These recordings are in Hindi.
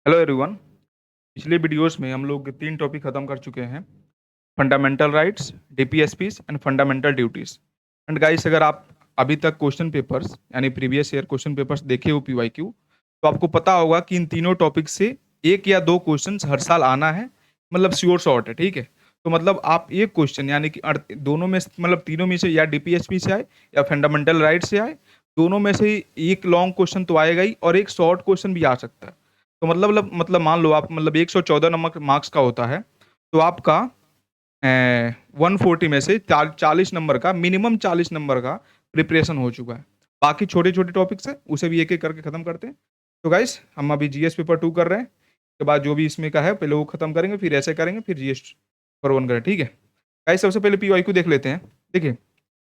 Hello everyone. पिछले वीडियोस में हम लोग 3 टॉपिक खत्म कर चुके हैं। Fundamental rights, DPSPs and fundamental duties. And guys, अगर आप अभी तक क्वेश्चन पेपर्स यानी प्रीवियस ईयर क्वेश्चन पेपर्स देखे हो पीवाईक्यू, तो आपको पता होगा कि इन तीनों टॉपिक से एक या दो क्वेश्चंस हर साल आना है। मतलब श्योर शॉर्ट है, ठीक है। तो मतलब आप एक क्वेश्चन यानी कि दोनों में मतलब तीनों में से या डीपीएसपी से आए या फंडामेंटल राइट से आए, दोनों में से एक लॉन्ग क्वेश्चन तो आएगा ही और एक शॉर्ट क्वेश्चन भी आ सकता है। तो मतलब मान लो आप मतलब 114 नंबर मार्क्स का होता है, तो आपका 140 में से 40 नंबर का, मिनिमम 40 नंबर का प्रिपरेशन हो चुका है। बाकी छोटे छोटे टॉपिक्स है, उसे भी एक एक करके खत्म करते हैं। तो गाइस, हम अभी जीएस पेपर 2 कर रहे हैं। उसके बाद जो भी इसमें का है पहले वो खत्म करेंगे, फिर ऐसे करेंगे, फिर जीएस पेपर 1 करें, ठीक है। गाइस, सबसे पहले पीवाईक्यू देख लेते हैं। देखिए,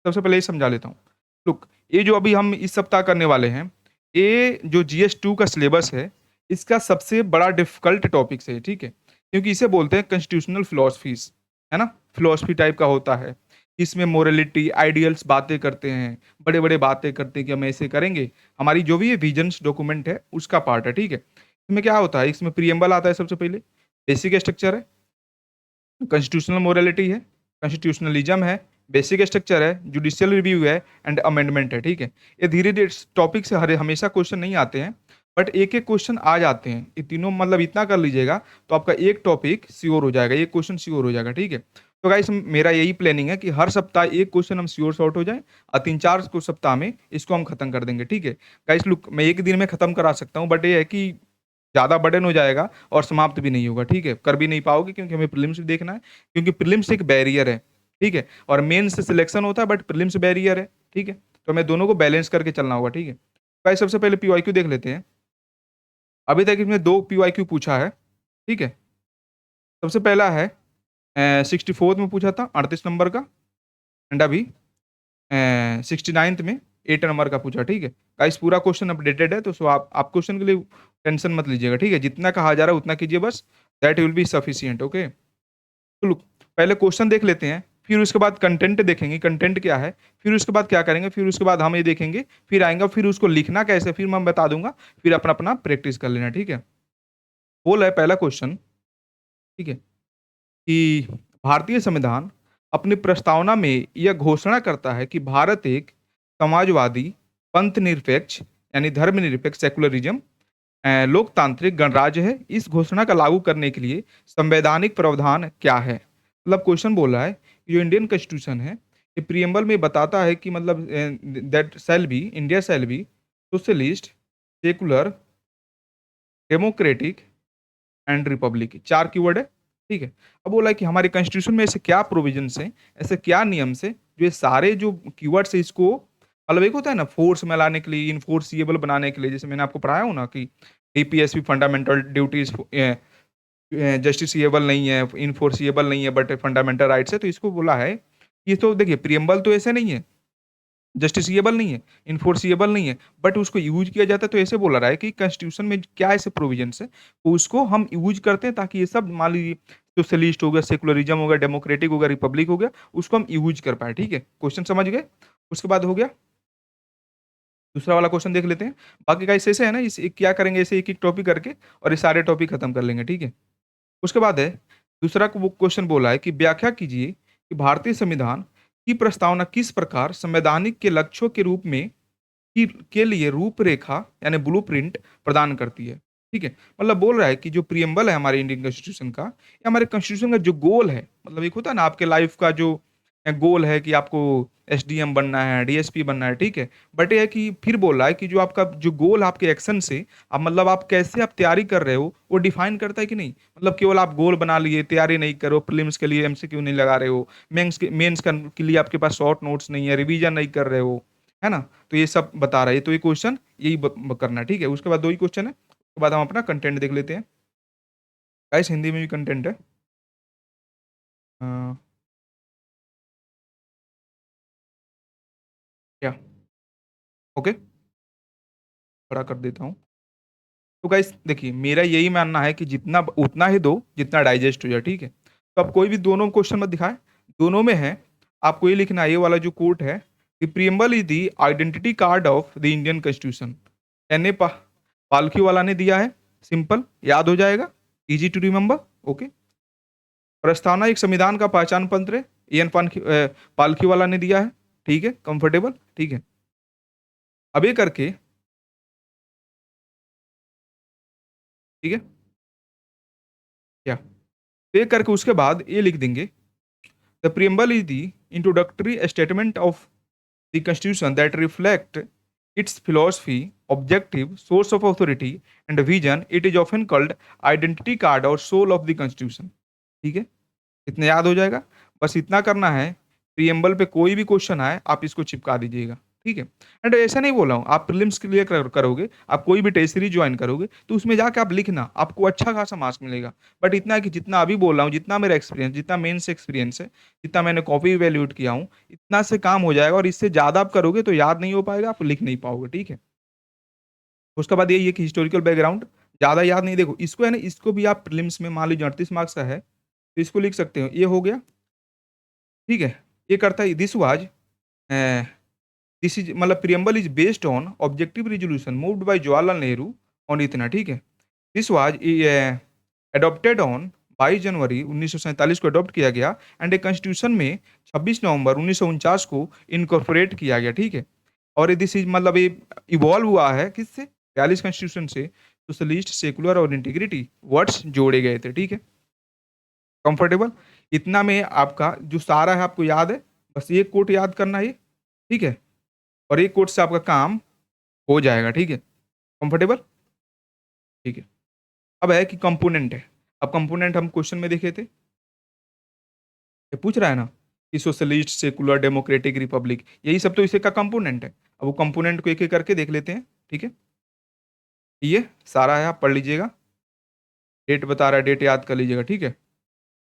सबसे पहले ये समझा लेता हूँ। लुक, ये जो अभी हम इस सप्ताह करने वाले हैं, ये जो जीएस 2 का सिलेबस है, इसका सबसे बड़ा डिफिकल्ट टॉपिक है, ठीक है। क्योंकि इसे बोलते हैं कॉन्स्टिट्यूशनल फिलोसफीज, है ना। फिलोसफी टाइप का होता है। इसमें मोरलिटी, आइडियल्स बातें करते हैं, बड़े बड़े बातें करते हैं कि हम ऐसे करेंगे। हमारी जो भी ये विजन्स डॉक्यूमेंट है उसका पार्ट है, ठीक है। इसमें क्या होता है, इसमें प्रीएम्बल आता है सबसे पहले, बेसिक स्ट्रक्चर है, कॉन्स्टिट्यूशनल मोरालिटी है, कॉन्स्टिट्यूशनलिज्म है, बेसिक स्ट्रक्चर है, जुडिशियल रिव्यू है एंड अमेंडमेंट है, ठीक है। ये धीरे धीरे टॉपिक से हरे हमेशा क्वेश्चन नहीं आते हैं, बट एक एक क्वेश्चन आ जाते हैं। ये तीनों मतलब इतना कर लीजिएगा तो आपका एक टॉपिक श्योर हो जाएगा, एक क्वेश्चन श्योर हो जाएगा, ठीक है। तो गाइस, मेरा यही प्लानिंग है कि हर सप्ताह एक क्वेश्चन हम श्योर शॉर्ट हो जाए और 3-4 को सप्ताह में इसको हम खत्म कर देंगे, ठीक है। गाइस लुक, मैं एक दिन में खत्म करा सकता हूँ, बट ये है कि ज़्यादा बर्डन हो जाएगा और समाप्त भी नहीं होगा, ठीक है। कर भी नहीं पाओगे क्योंकि हमें प्रीलिम्स भी देखना है, क्योंकि प्रीलिम्स एक बैरियर है, ठीक है। और मेंस से सिलेक्शन होता है, बट प्रीलिम्स बैरियर है, ठीक है। तो हमें दोनों को बैलेंस करके चलना होगा, ठीक है। भाई, सबसे पहले पीवाईक्यू देख लेते हैं। अभी तक इसमें 2 पीवाईक्यू पूछा है, ठीक है। सबसे पहला है 64th में पूछा था 38 नंबर का, एंड अभी 69th में 8 नंबर का पूछा, ठीक है। गाइस, पूरा क्वेश्चन अपडेटेड है, तो सो आप क्वेश्चन के लिए टेंशन मत लीजिएगा, ठीक है। जितना कहा जा रहा है उतना कीजिए बस, that will be sufficient, okay. तो लुक, पहले क्वेश्चन देख लेते हैं, फिर उसके बाद कंटेंट देखेंगे, कंटेंट क्या है, फिर उसके बाद क्या करेंगे, फिर उसके बाद हम ये देखेंगे, फिर आएंगे, फिर उसको लिखना कैसे, फिर मैं बता दूंगा, फिर अपना अपना प्रैक्टिस कर लेना, ठीक है। बोल है पहला क्वेश्चन, ठीक है, कि भारतीय संविधान अपनी प्रस्तावना में यह घोषणा करता है कि भारत एक समाजवादी, पंथ निरपेक्ष यानी धर्मनिरपेक्ष सेकुलरिज्म लोकतांत्रिक गणराज्य है। इस घोषणा का लागू करने के लिए संवैधानिक प्रावधान क्या है। मतलब क्वेश्चन बोल रहा है कि जो इंडियन कॉन्स्टिट्यूशन है, ये प्रियम्बल में बताता है कि मतलब that shall be India shall be socialist, secular, democratic and Republic, 4 keyword है, ठीक है। अब बोला है कि हमारे कॉन्स्टिट्यूशन में ऐसे क्या प्रोविजंस हैं, ऐसे क्या नियम्स हैं जो ये सारे जो कीवर्ड्स है इसको मतलब एक होता है ना फोर्स में लाने के लिए, इनफोर्सिएबल बनाने के लिए, जैसे मैंने आपको पढ़ाया हो ना कि डीपीएसपी फंडामेंटल ड्यूटीज जस्टिसएबल नहीं है, इनफोर्सिएबल नहीं है, बट फंडामेंटल राइट्स है। तो इसको बोला है, ये तो देखिए प्रियम्बल तो ऐसे नहीं है, जस्टिसएबल नहीं है, इन्फोर्सिएबल नहीं है, बट उसको यूज किया जाता है। तो ऐसे बोला रहा है कि कॉन्स्टिट्यूशन में क्या ऐसे प्रोविजंस है, तो उसको हम यूज करते हैं ताकि ये सब मान लीजिए सोशलिस्ट हो गया, सेकुलरिज्म हो गया, डेमोक्रेटिक हो गया, रिपब्लिक हो गया, उसको हम यूज कर पाए, ठीक है। क्वेश्चन समझ गए। उसके बाद हो गया दूसरा वाला क्वेश्चन देख लेते हैं। बाकी का ऐसे है ना, इस क्या करेंगे, ऐसे एक एक टॉपिक करके और ये सारे टॉपिक खत्म कर लेंगे, ठीक है। उसके बाद है दूसरा वो क्वेश्चन बोला है कि व्याख्या कीजिए कि भारतीय संविधान की प्रस्तावना किस प्रकार संवैधानिक के लक्ष्यों के रूप में के लिए रूपरेखा यानी ब्लूप्रिंट प्रदान करती है, ठीक है। मतलब बोल रहा है कि जो प्रियम्बल है हमारे इंडियन कॉन्स्टिट्यूशन का, ये हमारे कॉन्स्टिट्यूशन का जो गोल है, मतलब एक होता है ना आपके लाइफ का जो गोल है कि आपको एसडीएम बनना है, डीएसपी बनना है, ठीक है। बट ये है कि फिर बोल रहा है कि जो आपका जो गोल आपके एक्शन से अब मतलब आप कैसे आप तैयारी कर रहे हो वो डिफाइन करता है कि नहीं। मतलब केवल आप गोल बना लिए, तैयारी नहीं करो, प्रीलिम्स के लिए एमसीक्यू नहीं लगा रहे हो, मेंस के लिए आपके पास शॉर्ट नोट्स नहीं है, रिवीजन नहीं कर रहे हो, है ना। तो ये सब बता रहा है, तो ये क्वेश्चन यही करना है, ठीक है। उसके बाद 2 ही क्वेश्चन है, उसके बाद हम अपना कंटेंट देख लेते हैं। गाइस, हिंदी में भी कंटेंट है। अ, क्या, ओके, बड़ा कर देता हूँ। तो गाइस देखिए, मेरा यही मानना है कि जितना उतना ही दो जितना डाइजेस्ट हो जाए, ठीक है। तो आप कोई भी दोनों क्वेश्चन मत दिखाएं, दोनों में है, आपको ये लिखना है, ये वाला जो कोट है, the preamble is the identity card of the Indian constitution. N A Palkhivala ने दिया है, सिंपल, याद हो जाएगा, इजी टू रिमेंबर। ओके। प्रस्तावना एक संविधान का पहचान पत्र है, एन पालखी वाला ने दिया है, ठीक है, कंफर्टेबल, ठीक है। अब ये करके, ठीक है, क्या, तो ये करके उसके बाद ये लिख देंगे, the preamble is the introductory statement of the constitution that reflect its philosophy, objective, source of authority and vision. It is often called identity card और soul of the constitution। ठीक है, इतना याद हो जाएगा। बस इतना करना है, प्रियम्बल पे कोई भी क्वेश्चन आए आप इसको चिपका दीजिएगा, ठीक है। एंड ऐसा नहीं बोला हूँ, आप प्रीलिम्स क्लियर करोगे, आप कोई भी टेस्ट सीरीज ज्वाइन करोगे तो उसमें जाके आप लिखना, आपको अच्छा खासा मार्क्स मिलेगा। बट इतना है कि जितना अभी बोल रहा हूँ, जितना मेरा एक्सपीरियंस, जितना मेन से एक्सपीरियंस है, जितना मैंने कॉपी वैल्यूट किया हूँ, इतना से काम हो जाएगा। और इससे ज़्यादा आप करोगे तो याद नहीं हो पाएगा, आप लिख नहीं पाओगे, ठीक है। उसके बाद यही है कि हिस्टोरिकल बैकग्राउंड ज़्यादा याद नहीं, देखो इसको है ना, इसको भी आप प्रीलिम्स में मान लीजिए 38 मार्क्स का है तो इसको लिख सकते हो, ये हो गया, ठीक है। ये करता है दिस वाज, दिस इज मतलब preamble is based on objective resolution moved by Jawaharlal Nehru on इतना, ठीक है। दिस वाज अडॉप्टेड ऑन 22 जनवरी 1947 को अडॉप्ट किया गया एंड ए कॉन्स्टिट्यूशन में 26 नवंबर 1949 को इनकॉर्पोरेट किया गया, ठीक है। और दिस इज मतलब ये इवॉल्व हुआ है किससे, 42 कॉन्स्टिट्यूशन से, सोशलिस्ट, सेकुलर और इंटीग्रिटी वर्ड्स जोड़े गए थे, ठीक है। कंफर्टेबल, इतना में आपका जो सारा है आपको याद है, बस एक कोट याद करना है, ठीक है। और एक कोट से आपका काम हो जाएगा, ठीक है। कंफर्टेबल, ठीक है। अब है कि कंपोनेंट है। अब कंपोनेंट हम क्वेश्चन में देखे थे, ये पूछ रहा है ना कि सोशलिस्ट, सेकुलर, डेमोक्रेटिक, रिपब्लिक, यही सब तो इसे का कंपोनेंट है। अब वो कंपोनेंट को एक एक करके देख लेते हैं, ठीक है। ये सारा है, आप पढ़ लीजिएगा, डेट बता रहा है, डेट याद कर लीजिएगा, ठीक है।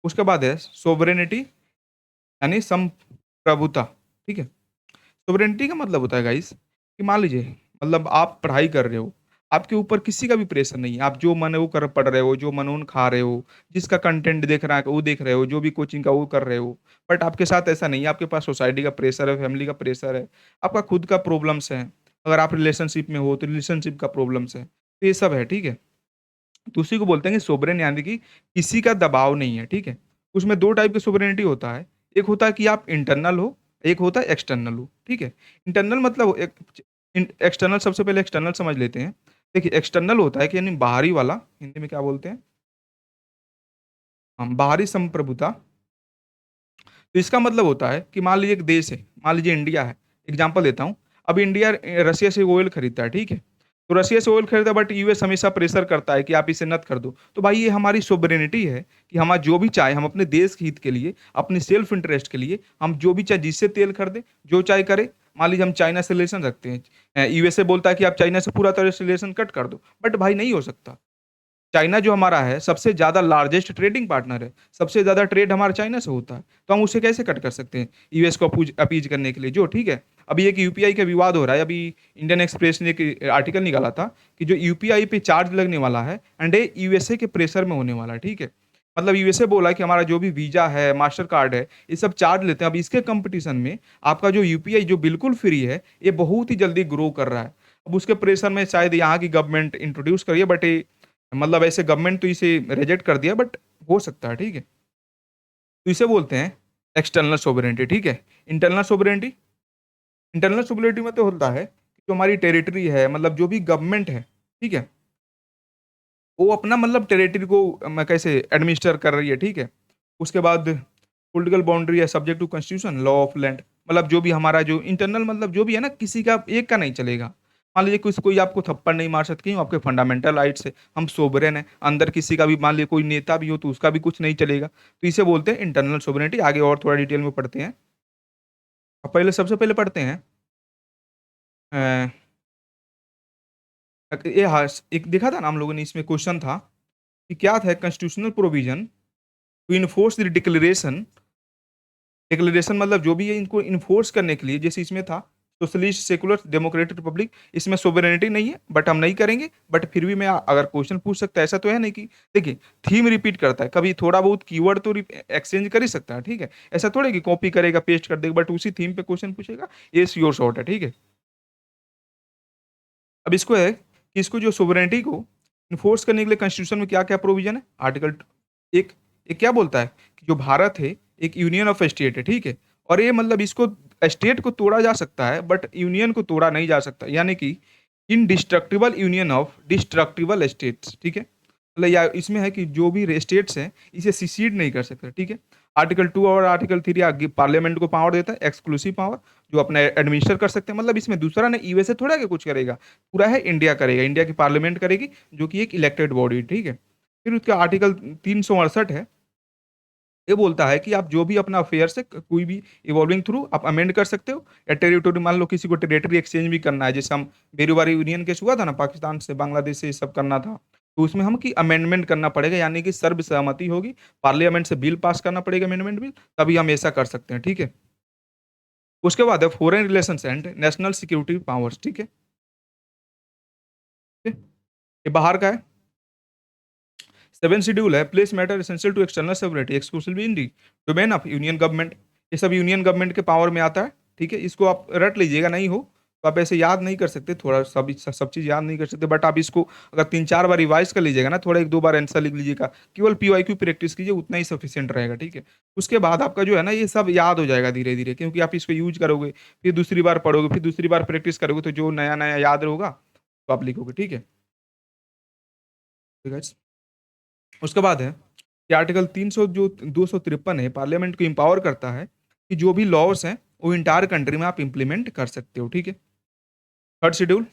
उसके बाद है सोवरेनिटी यानी संप्रभुता, ठीक है। सोवरेनिटी का मतलब होता है गाइस कि मान लीजिए मतलब आप पढ़ाई कर रहे हो, आपके ऊपर किसी का भी प्रेशर नहीं है, आप जो मन है वो कर पढ़ रहे हो, जो मनोन खा रहे हो, जिसका कंटेंट देख रहा है वो देख रहे हो, जो भी कोचिंग का वो कर रहे हो। बट आपके साथ ऐसा नहीं है, आपके पास सोसाइटी का प्रेशर है, फैमिली का प्रेशर है, आपका खुद का प्रॉब्लम्स है, अगर आप रिलेशनशिप में हो तो रिलेशनशिप का प्रॉब्लम्स है, तो ये सब है, ठीक है। तो उसी को बोलते हैं कि सोवरेन यानी कि किसी का दबाव नहीं है, ठीक है। उसमें दो टाइप के सोवरेनिटी होता है, एक होता है कि आप इंटरनल हो, एक होता है एक्सटर्नल हो, ठीक है। इंटरनल मतलब एक्सटर्नल, सबसे पहले एक्सटर्नल समझ लेते हैं। देखिए एक्सटर्नल होता है कि यानी बाहरी वाला, हिंदी में क्या बोलते हैं हम, बाहरी संप्रभुता। तो इसका मतलब होता है कि मान लीजिए एक देश है, मान लीजिए इंडिया है, एग्जांपल देता हूँ। अब इंडिया रसिया से ऑयल खरीदता है, ठीक है। तो रसिया से ऑयल खरीदा, बट यूएस हमेशा प्रेशर करता है कि आप इसे नत कर दो। तो भाई ये हमारी सोवरेनिटी है कि हम जो भी चाहे, हम अपने देश के हित के लिए, अपने सेल्फ इंटरेस्ट के लिए, हम जो भी चाहे जिससे तेल खरीदे, जो चाहे करे। मान लीजिए हम चाइना से रिलेशन रखते हैं, यूएसए बोलता है कि आप चाइना से पूरा तरह से रिलेशन कट कर दो, बट भाई नहीं हो सकता। चाइना जो हमारा है सबसे ज़्यादा लार्जेस्ट ट्रेडिंग पार्टनर है, सबसे ज़्यादा ट्रेड हमारा चाइना से होता है, तो हम उसे कैसे कट कर सकते हैं यूएस को अपीज करने के लिए, जो ठीक है। अभी एक यूपीआई का विवाद हो रहा है, अभी इंडियन एक्सप्रेस ने एक आर्टिकल निकाला था कि जो यूपीआई पे चार्ज लगने वाला है एंड ये यूएसए के प्रेशर में होने वाला है, ठीक है। मतलब यूएसए बोला कि हमारा जो भी वीजा है, मास्टर कार्ड है, ये सब चार्ज लेते हैं। अब इसके कंपटीशन में आपका जो यूपीआई जो बिल्कुल फ्री है, ये बहुत ही जल्दी ग्रो कर रहा है। अब उसके प्रेशर में शायद यहाँ की गवर्नमेंट इंट्रोड्यूस करिए, बट ये मतलब ऐसे गवर्नमेंट तो इसे रिजेक्ट कर दिया, बट हो सकता है, ठीक है। तो इसे बोलते हैं एक्सटर्नल सोवरेनिटी, ठीक है। इंटरनल सोवरेनिटी, इंटरनल सोवरेनिटी में तो होता है कि जो हमारी टेरिटरी है, मतलब जो भी गवर्नमेंट है, ठीक है, वो अपना मतलब टेरिटरी को कैसे एडमिनिस्टर कर रही है, ठीक है। उसके बाद पॉलिटिकल बाउंड्री है subject to constitution, law of land, मतलब जो भी हमारा जो इंटरनल मतलब जो भी है ना, किसी का एक का नहीं चलेगा। मान लीजिए कुछ कोई आपको थप्पड़ नहीं मार सकती, आपके फंडामेंटल राइट्स है, हम सोवरेन है, अंदर किसी का भी मान लीजिए कोई नेता भी हो तो उसका भी कुछ नहीं चलेगा। तो इसे बोलते हैं इंटरनल सोवरेनिटी। आगे और थोड़ा डिटेल में पढ़ते हैं। अब पहले सबसे पहले पढ़ते हैं अ, ये एक देखा था ना हम लोगों ने, इसमें क्वेश्चन था कि क्या था constitutional provision to enforce the declaration. Declaration मतलब जो भी है इनको इन्फोर्स करने के लिए, जैसे इसमें था सोशलिस्ट, सेकुलर, डेमोक्रेटिक, रिपब्लिक, इसमें सोवरेनिटी नहीं है, बट हम नहीं करेंगे। बट फिर भी मैं अगर क्वेश्चन पूछ सकता है, ऐसा तो है नहीं कि देखिए थीम रिपीट करता है, कभी थोड़ा बहुत कीवर्ड तो एक्सचेंज कर ही सकता है, ठीक है। ऐसा थोड़ा कि कॉपी करेगा पेस्ट कर देगा, बट उसी थीम पे क्वेश्चन पूछेगा, ये श्योर शॉर्ट है, ठीक है। अब इसको है कि इसको जो सोवरेनिटी को इन्फोर्स करने के लिए कॉन्स्टिट्यूशन में क्या-क्या प्रोविज़न है? आर्टिकल एक एक क्या बोलता है कि जो भारत है, एक यूनियन ऑफ स्टेट है, ठीक है? और ये मतलब इसको स्टेट को तोड़ा जा सकता है, बट यूनियन को तोड़ा नहीं जा सकता। यानी कि indestructible union of destructible states, ठीक है? मतलब या इसमें है कि जो भी स्टेट्स हैं, इसे सीसीड नहीं कर सकते, ठीक है? आर्टिकल 2 और आर्टिकल 3 आगे पार्लियामेंट को पावर देता है, एक्सक्लूसिव पावर, जो अपना एडमिनिस्टर कर सकते हैं। मतलब इसमें दूसरा नहीं, यूएसए थोड़ा के कुछ करेगा, पूरा है इंडिया करेगा, इंडिया की पार्लियामेंट करेगी, जो कि एक इलेक्टेड बॉडी, ठीक है? फिर उसका आर्टिकल 368 है, ये बोलता है कि आप जो भी अपना अफेयर्स है, कोई भी इवॉल्विंग थ्रू आप अमेंड कर सकते हो, या टेरिटोरी मान लो किसी को टेरिटरी एक्सचेंज भी करना है, जैसे हम बेरूबारी यूनियन केस हुआ था ना, पाकिस्तान से, बांग्लादेश से ये सब करना था, तो उसमें हम कि अमेंडमेंट करना पड़ेगा, यानी कि सर्वसहमति होगी, पार्लियामेंट से बिल पास करना पड़ेगा, अमेंडमेंट बिल, तभी हम ऐसा कर सकते हैं, ठीक है? उसके बाद है foreign relations and national security powers, ठीक है? ठीक है? ये बाहर का है। 7 शेड्यूल है, place matter essential to external sovereignty exclusively in the domain of union government. ये सब यूनियन गवर्नमेंट के पावर में आता है, ठीक है? इसको आप रट लीजिएगा, नहीं हो तो आप ऐसे याद नहीं कर सकते, थोड़ा सब चीज़ याद नहीं कर सकते, बट आप इसको अगर 3-4 बार रिवाइज़ कर लीजिएगा ना, थोड़ा 1-2 बार आंसर लिख लीजिएगा, केवल पीवाईक्यू प्रैक्टिस कीजिए, उतना ही सफिशिएंट रहेगा, ठीक है? उसके बाद आपका जो है ना, ये सब याद हो जाएगा धीरे-धीरे, क्योंकि आप इसको यूज़ करोगे, फिर दूसरी बार पढ़ोगे, फिर दूसरी बार प्रैक्टिस करोगे, तो जो नया-नया याद होगा, तो आप लिखोगे, ठीक है? ठीक है। उसके बाद है कि आर्टिकल 300 जो 253 है, पार्लियामेंट को एम्पावर करता है कि जो भी लॉस हैं वो इंटायर कंट्री में आप इम्प्लीमेंट कर सकते हो, ठीक है? थर्ड शेड्यूल,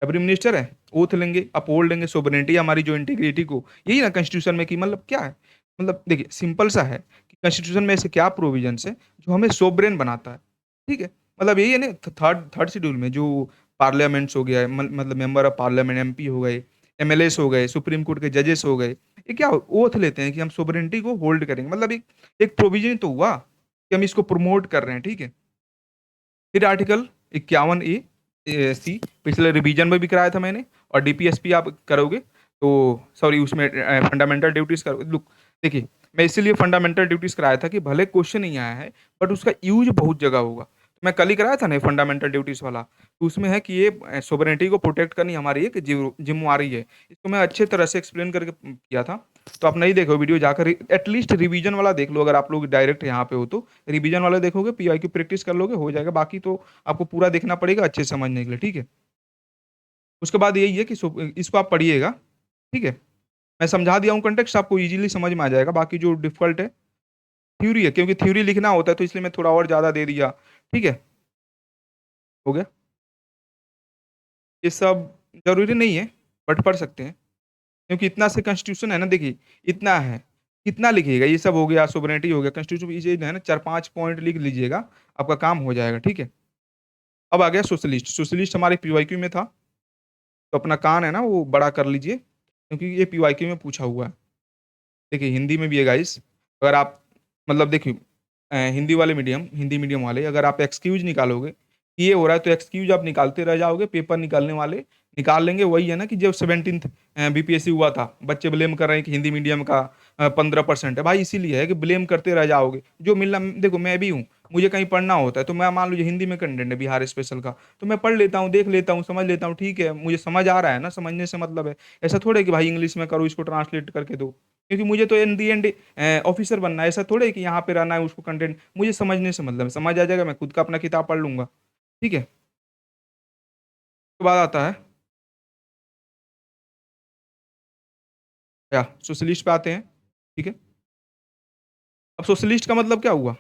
एवरी मिनिस्टर है, ओथ लेंगे, अपहोल्ड लेंगे सोवरेनिटी, हमारी जो इंटीग्रिटी को, यही ना कॉन्स्टिट्यूशन में कि मतलब क्या है? मतलब देखिए सिंपल सा है कि कॉन्स्टिट्यूशन में ऐसे क्या प्रोविजंस है जो हमें सोवरेन बनाता है, ठीक है? मतलब यही है ना, थर्ड थर्ड शेड्यूल में जो पार्लियामेंट्स हो गया है, मतलब मेंबर ऑफ पार्लियामेंट एमपी हो गए, एमएलएस हो गए, सुप्रीम कोर्ट के जजेस हो गए, ये क्या ओथ लेते हैं कि हम सोवरेनिटी को होल्ड करेंगे, मतलब एक एक प्रोविजन तो हुआ कि हम इसको प्रमोट कर रहे हैं, ठीक है? फिर आर्टिकल 51 सी पिछले रिवीजन में भी कराया था मैंने, और डीपीएसपी आप करोगे तो सॉरी उसमें फंडामेंटल ड्यूटीज करोगे, लुक देखिए, मैं इसीलिए फंडामेंटल ड्यूटीज कराया था कि भले क्वेश्चन नहीं आया है, बट उसका यूज बहुत जगह होगा। तो मैं कल ही कराया था ना फंडामेंटल ड्यूटीज वाला, तो उसमें है कि ये सोवरेनिटी को प्रोटेक्ट करनी हमारी एक जिम्मेवारी है। इसको मैं अच्छे तरह से एक्सप्लेन करके किया था। तो आप नहीं देखो वीडियो, जाकर एटलीस्ट रिवीजन वाला देख लो, अगर आप लोग डायरेक्ट यहाँ पे हो तो रिवीजन वाला देखोगे, पीवाईक्यू प्रैक्टिस कर लोगे, हो जाएगा। बाकी तो आपको पूरा देखना पड़ेगा अच्छे से समझने के लिए, ठीक है? उसके बाद यही है कि इसको आप पढ़िएगा, ठीक है? मैं समझा दिया हूँ कंटेक्स्ट, आपको ईज़िली समझ में आ जाएगा। बाकी जो डिफ़िकल्ट है थ्योरी है, क्योंकि थ्योरी लिखना होता है, तो इसलिए मैं थोड़ा और ज़्यादा दे दिया, ठीक है? हो गया? ये सब ज़रूरी नहीं है, बट पढ़ सकते हैं, क्योंकि इतना से कॉन्स्टिट्यूशन है ना, देखिए इतना है, कितना लिखिएगा? ये सब हो गया, सोवरेनिटी हो गया, कॉन्स्टिट्यूशन ये है ना, 4-5 पॉइंट लिख लीजिएगा, आपका काम हो जाएगा, ठीक है? अब आ गया सोशलिस्ट, सोशलिस्ट हमारे पीवाईक्यू में था, तो अपना कान है ना वो बड़ा कर लीजिए, क्योंकि ये पीवाईक्यू में पूछा हुआ है। देखिए हिंदी में भी है गाइस, अगर आप मतलब देखिए हिंदी वाले मीडियम, हिंदी मीडियम वाले अगर आप एक्सक्यूज़ निकालोगे, कि ये हो रहा है तो एक्सक्यूज़ आप निकालते रह जाओगे, पेपर निकालने वाले निकाल लेंगे। वही है ना कि जब 17th बीपीएससी हुआ था, बच्चे ब्लेम कर रहे हैं कि हिंदी मीडियम का 15% है। भाई इसीलिए है कि ब्लेम करते रह जाओगे, जो मिलना देखो मैं भी हूँ, मुझे कहीं पढ़ना होता है तो मैं मान लीजिए हिंदी में कंटेंट है बिहार स्पेशल का, तो मैं पढ़ लेता हूँ, देख लेता हूँ, समझ लेता हूँ, ठीक है, मुझे समझ आ रहा है ना, समझने से मतलब है। ऐसा थोड़ा है कि भाई इंग्लिश में करो, इसको ट्रांसलेट करके दो। क्योंकि मुझे तो इन दी एंड ऑफिसर बनना है, ऐसा थोड़ा है कि यहाँ पे रहना है, उसको कंटेंट मुझे समझने से मतलब है, समझ आ जाएगा, मैं खुद का अपना किताब पढ़ लूँगा, ठीक है? उसके बाद आता है क्या सोशलिस्ट पे आते हैं, ठीक है? अब सोशलिस्ट का मतलब क्या हुआ?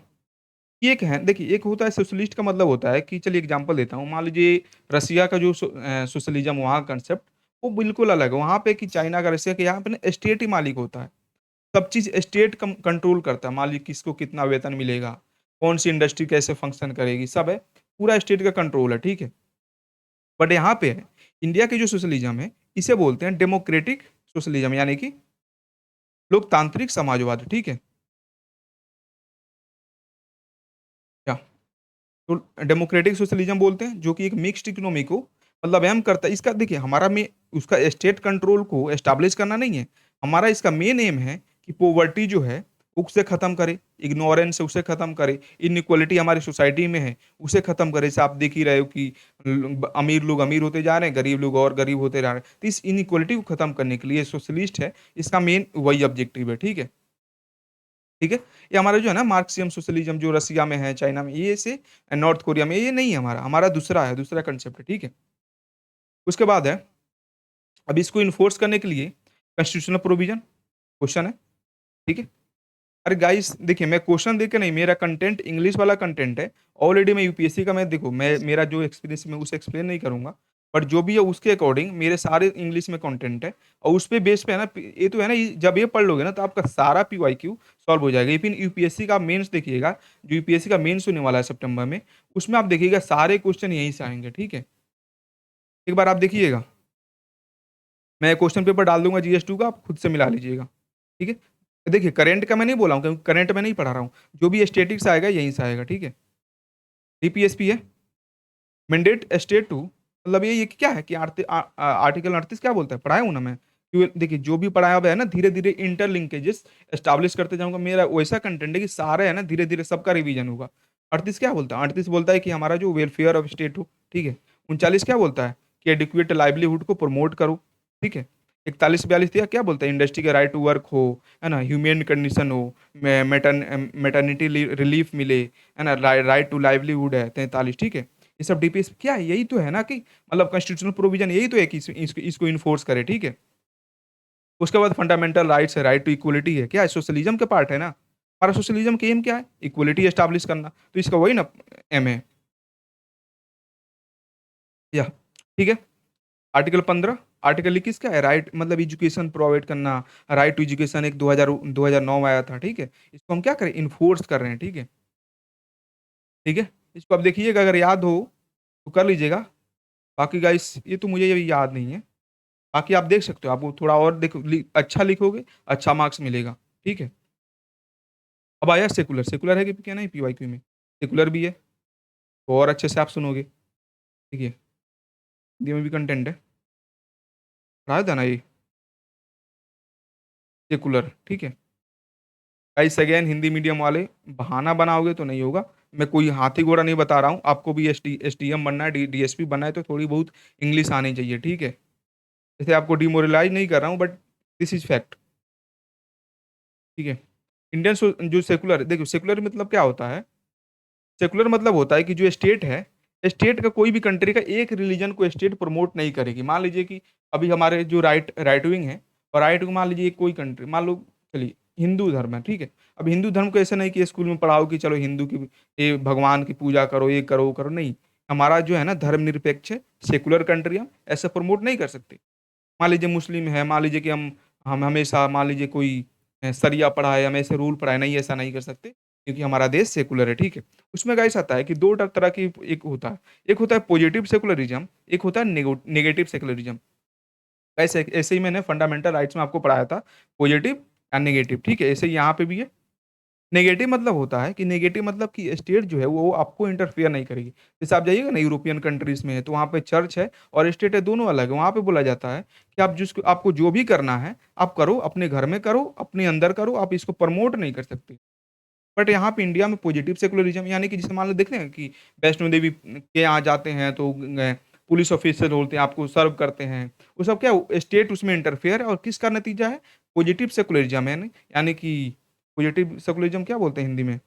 ये एक है देखिए, एक होता है सोशलिस्ट का मतलब होता है कि चलिए एग्ज़ाम्पल देता हूँ, मान लीजिए रसिया का जो सोशलिज़्म वहाँ का कांसेप्ट वो बिल्कुल अलग है। वहाँ पे कि चाइना का, रसिया का, यहाँ पे ना स्टेट ही मालिक होता है। सब चीज़ स्टेट कम कंट्रोल करता है, मान लीजिए किसको कितना वेतन मिलेगा, कौन-सी इंडस्ट्री कैसे फंक्शन करेगी, सब है, पूरा स्टेट का कंट्रोल है, ठीक है? बट यहाँ पे है, इंडिया की जो सोशलिज़्म है, इसे बोलते हैं डेमोक्रेटिक सोशलिज़्म, यानी कि लोकतांत्रिक समाजवाद, ठीक है? क्या? तो डेमोक्रेटिक सोशलिज्म बोलते हैं, जो कि एक मिक्स्ड इकोनॉमी को मतलब अहम करता है। इसका देखिए हमारा में उसका स्टेट कंट्रोल को एस्टैब्लिश करना नहीं है, हमारा इसका मेन एम है कि पॉवर्टी जो है उसे खत्म करे, इग्नोरेंस है उसे खत्म करे, इनइक्वालिटी हमारी सोसाइटी में है उसे खत्म करे। जैसे आप देख ही रहे हो कि अमीर लोग अमीर होते जा रहे हैं, गरीब लोग और गरीब होते जा रहे हैं। तो इस इनइक्वालिटी को खत्म करने के लिए सोशलिस्ट है, इसका मेन वही ऑब्जेक्टिव है, ठीक है। ठीक है? ये हमारा जो है ना मार्क्सियम सोशलिज्म जो रसिया में है, चाइना में, ये से नॉर्थ कोरिया में, ये नहीं है हमारा, हमारा दूसरा है, दूसरा कांसेप्ट है, ठीक है? उसके बाद है, अब इसको एनफोर्स करने के लिए कॉन्स्टिट्यूशनल प्रोविजन क्वेश्चन है, ठीक है? अरे गाइस देखिए, मैं क्वेश्चन देख के नहीं, मेरा कंटेंट इंग्लिश वाला कंटेंट है। ऑलरेडी मैं यूपीएससी का, मैं देखो, मैं मेरा जो एक्सपीरियंस मैं उसे एक्सप्लेन नहीं करूँगा, बट जो भी है उसके अकॉर्डिंग मेरे सारे इंग्लिश में कंटेंट है और उस पे बेस पे है ना, ये तो है ना, जब ये पढ़ लोगे ना तो आपका सारा पीवाईक्यू सॉल्व हो जाएगा। इवन यूपीएससी का मेंस देखिएगा, जो यूपीएससी का मेंस होने वाला है सितंबर में, उसमें आप देखिएगा सारे क्वेश्चन यहीं से आएँगे, ठीक है? एक बार आप देखिएगा, मैं क्वेश्चन पेपर डाल दूँगा जीएस 2 का, आप खुद से मिला लीजिएगा, ठीक है? देखिए करंट का मैं नहीं बोला हूँ क्योंकि करंट मैं नहीं पढ़ा रहा हूँ, जो भी स्टैटिक्स आएगा यहीं से आएगा, ठीक है? डीपीएसपी है, मैंडेट स्टेट टू, मतलब ये क्या है कि आर्टिकल 38 क्या बोलता है? पढ़ाया हूँ ना मैं। देखिए जो भी पढ़ाया हुआ है ना, धीरे-धीरे इंटरलिंकेजेस एस्टेब्लिश करते जाऊँगा। मेरा वैसा कंटेंट है कि सारा है ना धीरे-धीरे सबका रिवीजन होगा। 38 क्या बोलता है? 38 बोलता है कि हमारा जो वेलफेयर ऑफ स्टेट हो, ठीक है? 39 क्या बोलता है? कि एडिक्वेट लाइवलीहुड को प्रमोट करो, ठीक है? 41-42 क्या बोलता है? इंडस्ट्री का राइट टू वर्क हो, है ना? ह्यूमेन कंडीशन हो, मैटरनिटी रिलीफ मिले, है ना? राइट टू लाइवलीहुड है 43, ठीक है? ये सब डीपीएस क्या है? यही तो है ना कि मतलब कॉन्स्टिट्यूशनल प्रोविजन यही तो है कि इसको इन्फोर्स करे, ठीक है? उसके बाद फंडामेंटल राइट्स है, राइट टू इक्वलिटी है, क्या है? सोशलिज्म का पार्ट है ना। हमारा सोशलिज्म का एम क्या है? इक्वलिटी एस्टेब्लिश करना, तो इसका वही ना एम है, या ठीक है। आर्टिकल 15, आर्टिकल 21 क्या है? राइट मतलब एजुकेशन प्रोवाइड करना, राइट टू एजुकेशन एक 2009 में आया था, ठीक है? इसको हम क्या करें? इन्फोर्स कर रहे हैं, ठीक है? ठीक है? इसको आप देखिएगा, अगर याद हो तो कर लीजिएगा। बाकी गाइस ये तो मुझे अभी याद नहीं है। बाकी आप देख सकते हो, आपको थोड़ा और देखो अच्छा लिखोगे, अच्छा मार्क्स मिलेगा, ठीक है? अब आया सेकुलर, सेकुलर है कि क्या नहीं पीवाईक्यू में? सेकुलर भी है, तो और अच्छे से आप सुनोगे, ठीक है? हिंदी में भी कंटेंट है, पढ़ाया था ना ये सेकुलर, ठीक है? गाइस अगेन हिंदी मीडियम वाले बहाना बनाओगे तो नहीं होगा। मैं कोई हाथी घोड़ा नहीं बता रहा हूँ, आपको भी एसडीएम बनना है, डीएसपी बनना है तो थोड़ी बहुत इंग्लिश आनी चाहिए, ठीक है? जैसे आपको डिमोरलाइज़ नहीं कर रहा हूँ, बट दिस इज़ फैक्ट, ठीक है? इंडियन जो सेकुलर, देखो सेकुलर मतलब क्या होता है? सेकुलर मतलब होता है कि जो स्टेट है, स्टेट का कोई भी कंट्री का एक रिलीजन को स्टेट प्रमोट नहीं करेगी। मान लीजिए कि अभी हमारे जो राइट विंग है, और राइट विंग मान लीजिए कोई कंट्री, मान लो चलिए हिंदू धर्म है, ठीक है? अब हिंदू धर्म को ऐसा नहीं कि स्कूल में पढ़ाओ कि चलो हिंदू की ये भगवान की पूजा करो, ये करो, वो करो, नहीं। हमारा जो है ना धर्मनिरपेक्ष है, सेकुलर कंट्री हम ऐसा प्रमोट नहीं कर सकते। मान लीजिए मुस्लिम है, मान लीजिए कि हम हमेशा मान लीजिए कोई शरिया पढ़ाए, हम ऐसे रूल पढ़ाए, नहीं ऐसा नहीं कर सकते क्योंकि हमारा देश सेकुलर है, ठीक है? उसमें गाइस आता है कि 2 तरह की एक होता है, एक होता है पॉजिटिव सेकुलरिज़्म, एक होता है नेगेटिव सेकुलरिज़्म। ऐसे ऐसे ही मैंने फंडामेंटल राइट्स में आपको पढ़ाया था, पॉजिटिव एंड नेगेटिव, ठीक है? ऐसे ही यहाँ पे भी है। नेगेटिव मतलब होता है कि नेगेटिव मतलब कि स्टेट जो है वो आपको इंटरफेयर नहीं करेगी। जैसे आप जाइएगा ना यूरोपियन कंट्रीज़ में, तो वहाँ पे चर्च है और स्टेट है, दोनों अलग है। वहाँ पे बोला जाता है कि आप जिसको आपको जो भी करना है, आप करो, अपने घर में करो, अपने अंदर करो, आप इसको प्रमोट नहीं कर सकते। बट यहाँ पे इंडिया में पॉजिटिव सेकुलरिज़्म, यानी कि जैसे मान लो देख रहे हैं कि वैष्णो देवी के यहाँ जाते हैं तो पुलिस ऑफिसर होते हैं, आपको सर्व करते हैं। वो सब क्या, स्टेट उसमें इंटरफेयर है और किसका नतीजा है? पॉजिटिव सेकुलरिज़्म है, यानी कि पॉजिटिव सेकुलरिज़्म क्या बोलते हैं हिंदी में?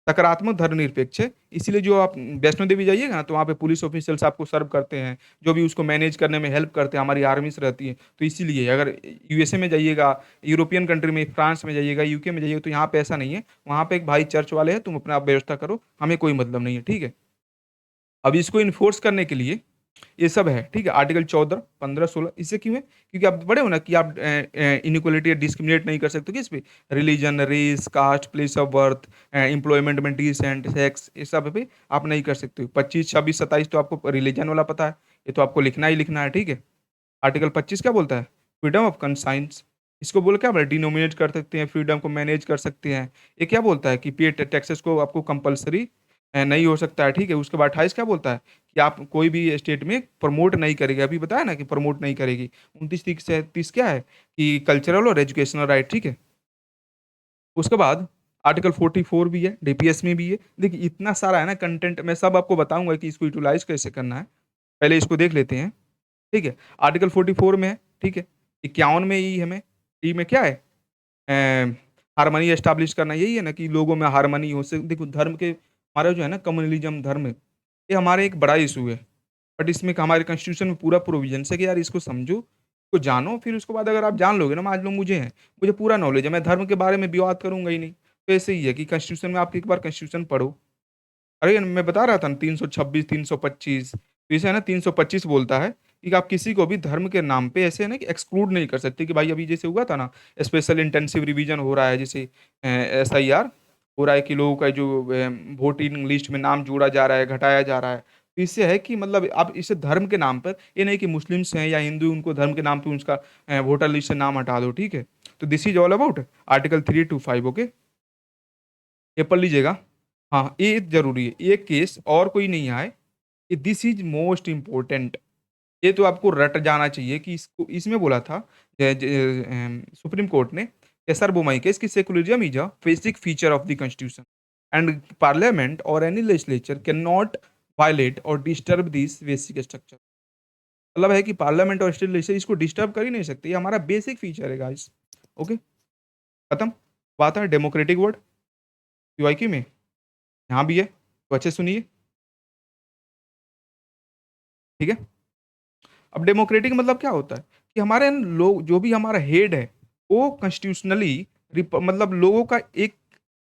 सकारात्मक धर्मनिरपेक्ष है। इसीलिए जो आप वैष्णो देवी जाइएगा ना, तो वहाँ पे पुलिस ऑफिसर्स आपको सर्व करते हैं, जो भी उसको मैनेज करने में हेल्प करते हैं, हमारी आर्मीज़ रहती है। तो इसीलिए अगर यूएसए में जाइएगा, यूरोपियन कंट्री में, फ्रांस में जाइएगा, यूके में जाइएगा, तो यहाँ पे ऐसा नहीं है। वहाँ पे एक भाई चर्च वाले हैं, तुम अपना आप व्यवस्था करो, हमें कोई मतलब नहीं है, ठीक है? अब इसको एनफोर्स करने के लिए ये सब है, ठीक है? आर्टिकल 14, 15, 16, इससे क्यों है? क्योंकि आप पढ़े हो ना कि आप इनइक्वालिटी या डिस्क्रिमिनेट नहीं कर सकते किस पे? Religion, race, caste, place of birth, employment में डिसेंट, सेक्स, ये सब पे आप नहीं कर सकते हो। 25, 26, 27 तो आपको रिलीजन वाला पता है, ये तो आपको लिखना ही लिखना है, ठीक है? आर्टिकल 25 क्या बोलता है? फ्रीडम ऑफ कंसाइंस, इसको बोल क्या बोला? डिनोमिनेट कर सकते हैं, फ्रीडम को मैनेज कर सकते हैं। ये क्या बोलता है कि पे टैक्सेस को आपको कंपल्सरी नहीं हो सकता है, ठीक है? उसके बाद 28 क्या बोलता है कि आप कोई भी स्टेट में प्रमोट नहीं करेगी, अभी बताया ना कि प्रमोट नहीं करेगी। 29, 30 से 30 क्या है कि कल्चरल और एजुकेशनल राइट, ठीक है? उसके बाद आर्टिकल 44 भी है, डीपीएस में भी है। देखिए इतना सारा है ना कंटेंट, मैं सब आपको बताऊँगा कि इसको यूटिलाइज़ कैसे करना है। पहले इसको देख लेते हैं, ठीक है? आर्टिकल 44 में है, ठीक है? 51 में ई हमें ई में क्या है? हार्मनी एस्टेब्लिश करना, यही है ना कि लोगों में हार्मनी हो। से देखो धर्म के हमारा जो है ना कम्युनलिज़्म धर्म, ये हमारा एक बड़ा इश्यू है। बट इसमें हमारे कॉन्स्टिट्यूशन में पूरा प्रोविज़न्स है कि यार इसको समझो, इसको जानो, फिर उसके बाद अगर आप जान लोगे ना, मान लो मुझे है, मुझे पूरा नॉलेज है, मैं धर्म के बारे में विवाद करूँगा ही नहीं। तो ऐसे ही है कि कॉन्स्टिट्यूशन में आप एक बार कॉन्स्टिट्यूशन पढ़ो। अरे मैं बता रहा था ना 326, 325, तो इसे है ना 325 बोलता है कि आप किसी को भी धर्म के नाम पे ऐसे है ना कि एक्सक्लूड नहीं कर सकते कि भाई अभी जैसे हुआ था ना, स्पेशल इंटेंसिव रिवीजन हो रहा है, जैसे एसआईआर हो रहा है कि लोगों का जो वोटिंग लिस्ट में नाम जोड़ा जा रहा है, घटाया जा रहा है। तो इससे है कि मतलब आप इसे धर्म के नाम पर, ये नहीं कि मुस्लिम्स हैं या हिंदू उनको धर्म के नाम पे उसका वोटर लिस्ट से नाम हटा दो, ठीक है? तो this is all about article 325, okay? ये पढ़ लीजिएगा। हाँ, ये ज़रूरी है। ये केस और कोई नहीं आए, कि दिस इज़ मोस्ट इम्पोर्टेंट। ये तो आपको रट जाना चाहिए कि इसको इसमें बोला था सुप्रीम कोर्ट ने, एसर बोमई केस कि secularism is a basic feature of the constitution and parliament और any legislature can not violate और डिस्टर्ब दिस बेसिक स्ट्रक्चर। मतलब है कि पार्लियामेंट और स्टेट लेजिस्लेचर इसको डिस्टर्ब कर ही नहीं सकते। ये हमारा बेसिक फीचर है गाइस। ओके, खत्म। बात है डेमोक्रेटिक वर्ड पीवाईक्यू में, यहाँ भी है, तो अच्छे से सुनिए, ठीक है? अब डेमोक्रेटिक मतलब क्या होता है कि हमारे लोग जो भी हमारा हेड है, वो कॉन्स्टिट्यूशनली मतलब लोगों का एक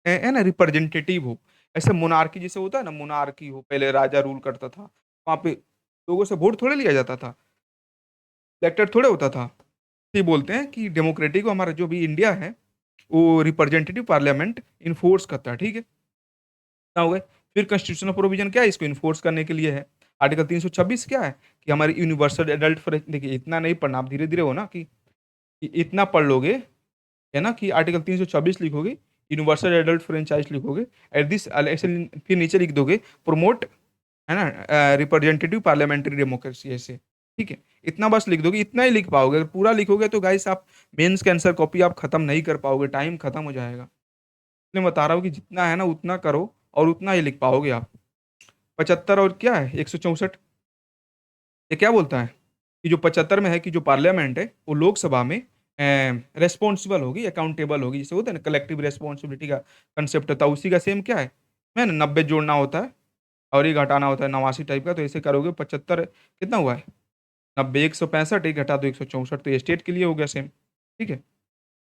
है ना रिप्रेजेंटेटिव हो। ऐसे मोनार्की जैसे होता है ना, मोनार्की हो, पहले राजा रूल करता था, वहाँ पे लोगों से वोट थोड़े लिया जाता था, इलेक्टेड थोड़े होता था। ये बोलते हैं कि डेमोक्रेटिक हमारा जो भी इंडिया है, वो रिप्रेजेंटेटिव पार्लियामेंट इन्फोर्स करता है, ठीक है? क्या हो गए? फिर कॉन्स्टिट्यूशनल प्रोविजन क्या है इसको इन्फोर्स करने के लिए है। आर्टिकल 326 क्या है कि हमारी यूनिवर्सल एडल्ट देखिए इतना नहीं पढ़ना, आप धीरे-धीरे हो ना कि इतना पढ़ लोगे, है ना कि आर्टिकल 326 लिखोगे, यूनिवर्सल एडल्ट फ्रेंचाइज़ लिखोगे, एट दिस ऐसे फिर नीचे लिख दोगे प्रोमोट, है ना रिप्रेजेंटेटिव पार्लियामेंट्री डेमोक्रेसी ऐसे, ठीक है? इतना बस लिख दोगे, इतना ही लिख पाओगे। अगर पूरा लिखोगे तो गाइस आप मेंस के आंसर कॉपी आप खत्म नहीं कर पाओगे, टाइम खत्म हो जाएगा। इसलिए बता रहा हूँ कि जितना है ना उतना करो और उतना ही लिख पाओगे आप। 75 और क्या है 164, ये क्या बोलता है कि जो 75 में है कि जो पार्लियामेंट है वो लोकसभा में रिस्पॉन्सिबल होगी, अकाउंटेबल होगी। जैसे होता है ना कलेक्टिव रिस्पॉन्सिबिलिटी का कंसेप्ट होता है, उसी का सेम क्या है ना 90 जोड़ना होता है और ये घटाना होता है 89 टाइप का। तो ऐसे करोगे 75 कितना हुआ है 90, 165, एक घटा दो 164, तो ये स्टेट के लिए हो गया सेम, ठीक है?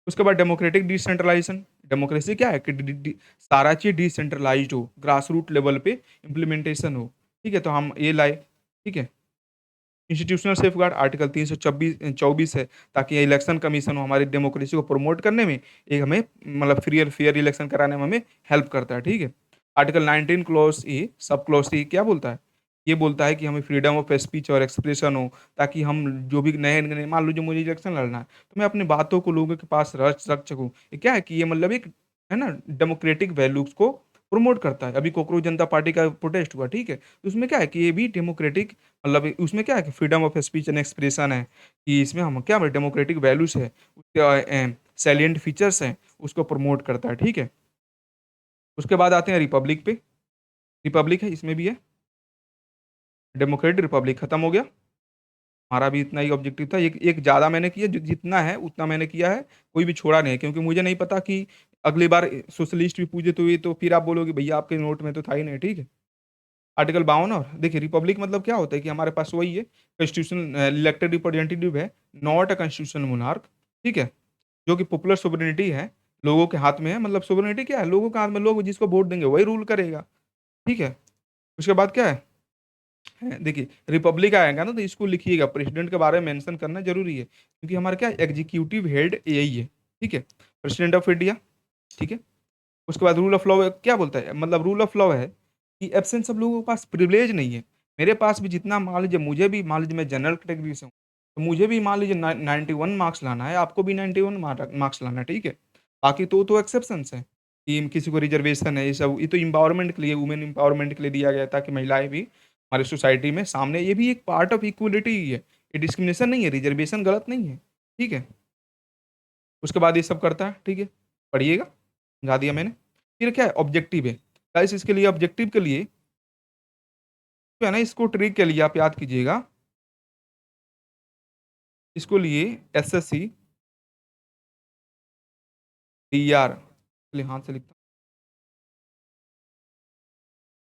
उसके बाद डेमोक्रेटिक डिसेंट्रलाइजेशन, डेमोक्रेसी क्या है कि सारा चीज़ डिसेंट्रलाइज्ड हो, ग्रास रूट लेवल पे इम्प्लीमेंटेशन हो, ठीक है? तो हम ये लाए, ठीक है? इंस्टीट्यूशनल सेफगार्ड आर्टिकल 324 है, ताकि इलेक्शन कमीशन हो हमारी डेमोक्रेसी को प्रमोट करने में, एक हमें मतलब फ्री और फेयर इलेक्शन कराने में हमें हेल्प करता है, ठीक है? Article 19 clause A sub clause A क्या बोलता है? ये बोलता है कि हमें फ्रीडम ऑफ स्पीच और एक्सप्रेशन हो, ताकि हम जो भी नए मान लो जो मुझे इलेक्शन लड़ना है, तो मैं अपनी बातों को लोगों के पास रख रख सकूँ। ये क्या है कि ये मतलब एक है ना डेमोक्रेटिक वैल्यूज को प्रमोट करता है। अभी कोकरोच जनता पार्टी का प्रोटेस्ट हुआ, ठीक है? तो उसमें क्या है कि ये भी डेमोक्रेटिक मतलब उसमें क्या है कि freedom of speech and expression है, कि इसमें हम क्या डेमोक्रेटिक वैल्यूज है, उसके सैलिएंट फीचर्स हैं, उसको प्रमोट करता है, ठीक है? उसके बाद आते हैं रिपब्लिक पे। रिपब्लिक है, इसमें भी है डेमोक्रेटिक रिपब्लिक, खत्म हो गया। हमारा भी इतना ही ऑब्जेक्टिव था। एक एक ज़्यादा मैंने किया, जितना है उतना मैंने किया है, कोई भी छोड़ा नहीं है, क्योंकि मुझे नहीं पता कि अगली बार सोशलिस्ट भी पूछे तो ये तो फिर आप बोलोगे भैया आपके नोट में तो था ही नहीं, ठीक है? आर्टिकल 52, और देखिए रिपब्लिक मतलब क्या होता है कि हमारे पास वही है कॉन्स्टिट्यूशन इलेक्टेड रिप्रेजेंटेटिव है, नॉट अ कॉन्स्टिट्यूशनल मोनार्क, ठीक है? जो कि पॉपुलर सोवरेनिटी है, लोगों के हाथ में है। मतलब सोवरेनिटी क्या है? लोगों के हाथ में, लोग जिसको वोट देंगे वही रूल करेगा, ठीक है? उसके बाद क्या है देखिए रिपब्लिक आएगा ना तो इसको लिखिएगा, प्रेसिडेंट के बारे में मेंशन करना ज़रूरी है, क्योंकि हमारा क्या एग्जीक्यूटिव हेड यही है, ठीक है? प्रेसिडेंट ऑफ इंडिया, ठीक है? उसके बाद रूल ऑफ लॉ क्या बोलता है? मतलब रूल ऑफ लॉ है कि एब्सेंस सब लोगों के पास प्रिविलेज नहीं है। मेरे पास भी जितना मान लीजिए, मुझे भी मान लीजिए मैं जनरल कैटेगरी से हूँ, तो मुझे भी मान लीजिए 91 मार्क्स लाना है, आपको भी 91 मार्क्स लाना है, ठीक है? बाकी तो एक्सेप्शंस हैं कि किसी को रिजर्वेशन है, ये सब ये तो एम्पावरमेंट के लिए, वुमेन एम्पावरमेंट के लिए दिया गया है, ताकि महिलाएँ भी हमारी सोसाइटी में सामने, ये भी एक पार्ट ऑफ इक्वलिटी ही है। ये डिस्क्रिमिनेशन नहीं है, रिजर्वेशन गलत नहीं है, ठीक है? उसके बाद ये सब करता है, ठीक है? पढ़िएगा। समझा दिया मैंने। फिर क्या है ऑब्जेक्टिव है। गाइस इसके लिए ऑब्जेक्टिव के लिए जो है ना इसको ट्रिक के लिए आप याद कीजिएगा, इसको लिए एसएससी, डीआर, चलिए हाथ से लिखता हूँ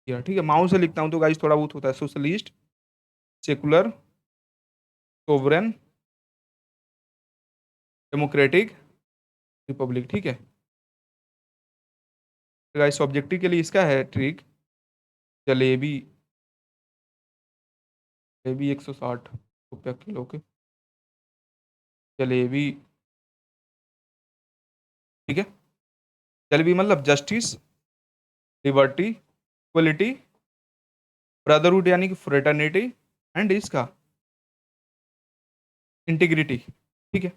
यार, ठीक है, माउस से लिखता हूँ तो गाइस थोड़ा बहुत होता है। Socialist, secular, sovereign, democratic, Republic, ठीक है। तो गाइस ऑब्जेक्टिव के लिए इसका है ट्रिक, जलेबी, जलेबी 160 रुपया किलो के, जलेबी, ठीक है। जलेबी मतलब जस्टिस, लिबर्टी, इक्वलिटी, ब्रदरहुड यानी कि फ्रेटर्निटी, एंड इसका इंटीग्रिटी, ठीक है।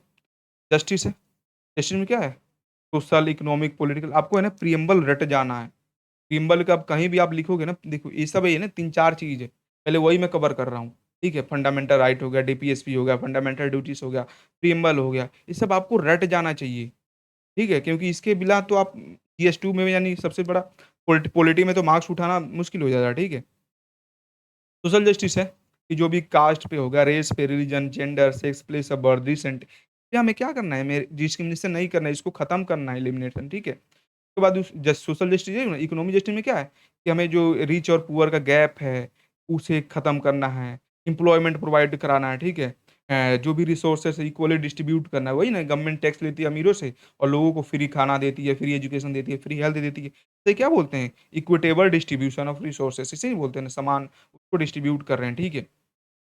जस्टिस है, जस्टिस में क्या है, सोशल, इकोनॉमिक, पॉलिटिकल, आपको है ना प्रियम्बल रट जाना है। प्रियम्बल का कहीं भी आप लिखोगे ना, देखो ये सब है ना 3-4 चीज़ है, पहले वही मैं कवर कर रहा हूँ, ठीक है। फंडामेंटल राइट हो गया, डीपीएसपी हो गया, फंडामेंटल ड्यूटीज हो गया, प्रियम्बल हो गया, ये सब आपको रट जाना चाहिए, ठीक है। क्योंकि इसके बिना तो आप जीएस2 में यानी सबसे बड़ा पॉलिटी में तो मार्क्स उठाना मुश्किल हो जाता है, ठीक है। सोशल जस्टिस है कि जो भी कास्ट पे होगा, रेस पे, religion, gender, sex, place of birth, recent, ये हमें क्या करना है, मेरे डिस्क्रिमिनेशन नहीं करना है, इसको खत्म करना है, एलिमिनेशन, ठीक है। उसके बाद सोशल जस्टिस है ना, इकोनॉमिक जस्टिस में क्या है कि हमें जो रिच और पुअर का गैप है उसे खत्म करना है, एम्प्लॉयमेंट प्रोवाइड कराना है, ठीक है। जो भी रिसोर्सेस इक्वली डिस्ट्रीब्यूट करना है, वही ना, गवर्नमेंट टैक्स लेती है अमीरों से और लोगों को फ्री खाना देती है, फ्री एजुकेशन देती है, फ्री हेल्थ देती है, तो ये क्या बोलते हैं, इक्विटेबल डिस्ट्रीब्यूशन ऑफ रिसोर्सेस, इसे ही बोलते हैं ना, समान उसको डिस्ट्रीब्यूट कर रहे हैं, ठीक है।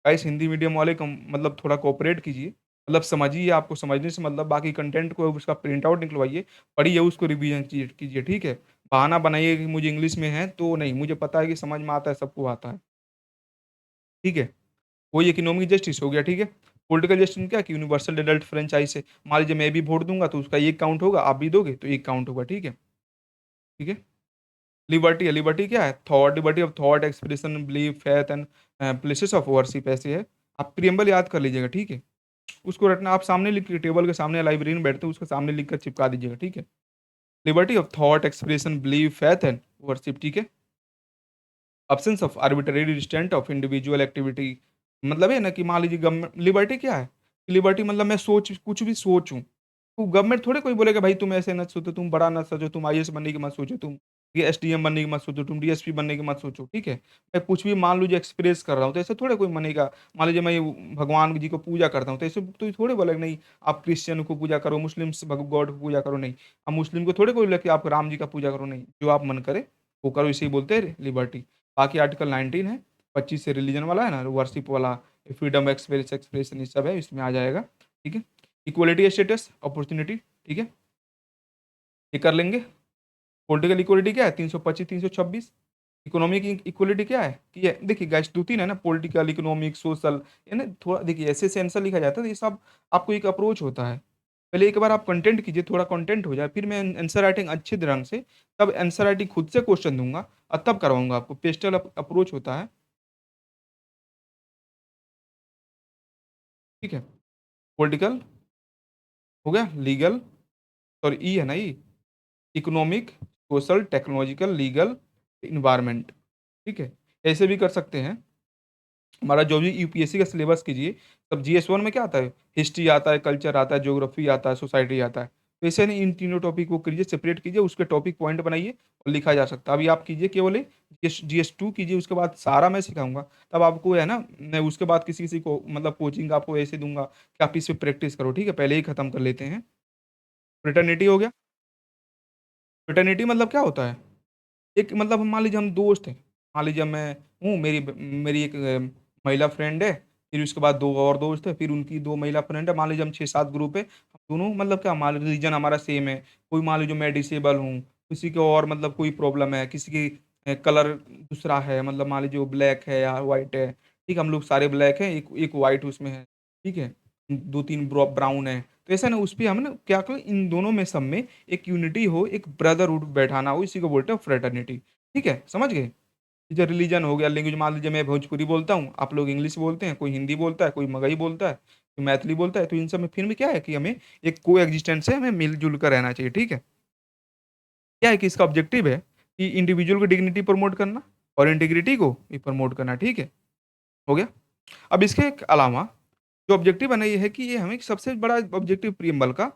गाइस हिंदी मीडियम वाले मतलब थोड़ा कोऑपरेट कीजिए, मतलब समझिए, आपको समझने से मतलब बाकी कंटेंट को उसका प्रिंट आउट निकलवाइए, पढ़िए, उसको रिवीजन कीजिए, ठीक है। बहाना बनाइए कि मुझे इंग्लिश में है तो नहीं, मुझे पता है कि समझ में आता है, सबको आता है, ठीक है। वही इकोनॉमिक जस्टिस हो गया, ठीक है। पॉलिटिकल जस्टिस में क्या कि यूनिवर्सल एडल्ट फ्रेंचाइज है, मान लीजिए मैं भी वोट दूंगा तो उसका एक काउंट होगा, आप भी दोगे तो एक काउंट होगा, ठीक है, ठीक है। लिबर्टी है, लिबर्टी क्या है, thought, liberty of thought, expression, belief, faith and places of worship, ऐसे है। आप प्रियम्बल याद कर लीजिएगा, ठीक है। उसको रटना, आप सामने लिख के, टेबल के सामने लाइब्रेरी में बैठते हो उसके सामने लिख कर चिपका दीजिएगा, ठीक है। Liberty of thought, expression, belief, faith and worship, ठीक है। Absence of arbitrary restraint of individual activity, मतलब है ना कि मान लीजिए गवर्नमेंट, लिबर्टी क्या है, लिबर्टी मतलब मैं सोच, कुछ भी सोचूं, तो गवर्नमेंट थोड़े कोई बोलेगा भाई तुम ऐसे मत सोचो, तुम बड़ा ना सोचो, तुम आईएएस बनने की मत सोचो, तुम ये एसडीएम बनने की मत सोचो, तुम डीएसपी बनने की मत सोचो, ठीक है। मैं कुछ भी मान लीजिए एक्सप्रेस कर रहा हूँ तो ऐसे थोड़े कोई मानेगा। मान लीजिए मैं भगवान जी को पूजा करता हूँ तो ऐसे तो थोड़े बोलेगा नहीं आप क्रिश्चियन को पूजा करो, मुस्लिम गॉड को पूजा करो, नहीं। अब मुस्लिम को थोड़े कोई बोले कि आप राम जी का पूजा करो, नहीं, जो आप मन करे वो करो, इसे ही बोलते हैं लिबर्टी। बाकी आर्टिकल 19 है, 25 से रिलीजन वाला है ना, वर्शिप वाला, फ्रीडम एक्सप्रेशन ये सब है, इसमें आ जाएगा, ठीक है। इक्वलिटी स्टेटस अपॉर्चुनिटी, ठीक है, ये कर लेंगे। पॉलिटिकल इक्वलिटी क्या है, 325, 326। इकोनॉमिक इक्वलिटी क्या है कि ये देखिए गाइस, दो तीन है ना, पॉलिटिकल, इकोनॉमिक, सोशल, है ना, थोड़ा देखिए ऐसे से आंसर लिखा जाता है, तो ये सब आपको एक अप्रोच होता है। पहले एक बार आप कंटेंट कीजिए, थोड़ा कंटेंट हो जाए, फिर मैं आंसर राइटिंग अच्छे ढंग से, तब आंसर राइटिंग खुद से क्वेश्चन दूंगा और तब करवाऊंगा आपको, पेस्टल अप्रोच होता है, ठीक है। पॉलिटिकल हो गया, लीगल, सॉरी ई है ना, E, economic, social, technological, legal, environment, ठीक है। ऐसे भी कर सकते हैं। हमारा जो भी यूपीएससी का सिलेबस कीजिए, तब जीएस1 में क्या आता है, हिस्ट्री आता है, कल्चर आता है, ज्योग्राफी आता है, सोसाइटी आता है, तो ऐसे नहीं इन तीनों टॉपिक को करिए, सेपरेट कीजिए, उसके टॉपिक पॉइंट बनाइए और लिखा जा सकता है। अभी आप कीजिए केवल जीएस2 कीजिए, उसके बाद सारा मैं सिखाऊंगा, तब आपको है ना, मैं उसके बाद किसी किसी को मतलब कोचिंग आपको ऐसे दूंगा कि आप इस पे प्रैक्टिस करो, ठीक है। पहले ही खत्म कर लेते हैं। फ्रेटर्निटी हो गया। फ्रेटर्निटी मतलब क्या होता है, एक मतलब मान लीजिए हम दोस्त हैं, मान लीजिए मैं हूँ, मेरी मेरी एक महिला फ्रेंड है, फिर उसके बाद दो और दोस्त है, फिर उनकी दो महिला फ्रेंड है, मान लीजिए हम 6-7 ग्रुप है, हम दोनों मतलब क्या, मान लीजिए रीजन हमारा सेम है, कोई मान लीजिए मैं डिसेबल हूँ, किसी को और मतलब कोई प्रॉब्लम है, किसी की कलर दूसरा है, मतलब मान लीजिए वो ब्लैक है या वाइट है, ठीक है, हम लोग सारे ब्लैक हैं, एक एक वाइट उसमें है, ठीक है, दो तीन ब्राउन है, तो ऐसा ना उस पर हम ना क्या करें, इन दोनों में सब में एक यूनिटी हो, एक ब्रदरहुड बैठाना हो, इसी को बोलते हैं फ्रेटर्निटी, ठीक है, समझ गए। जैसे रिलीजन हो गया, लैंग्वेज मान लीजिए मैं भोजपुरी बोलता हूँ, आप लोग इंग्लिश बोलते हैं, कोई हिंदी बोलता है, कोई मगही बोलता है, कोई मैथिली बोलता है, तो इन सब में फिर भी क्या है कि हमें एक को एग्जिस्टेंस है, हमें मिलजुल कर रहना चाहिए, ठीक है। क्या है कि इसका ऑब्जेक्टिव है कि इंडिविजुअल की डिग्निटी प्रमोट करना और इंटीग्रिटी को भी प्रमोट करना, ठीक है? हो गया? अब इसके अलावा जो ऑब्जेक्टिव है ना ये है कि ये हमें सबसे बड़ा ऑब्जेक्टिव प्रियम्बल का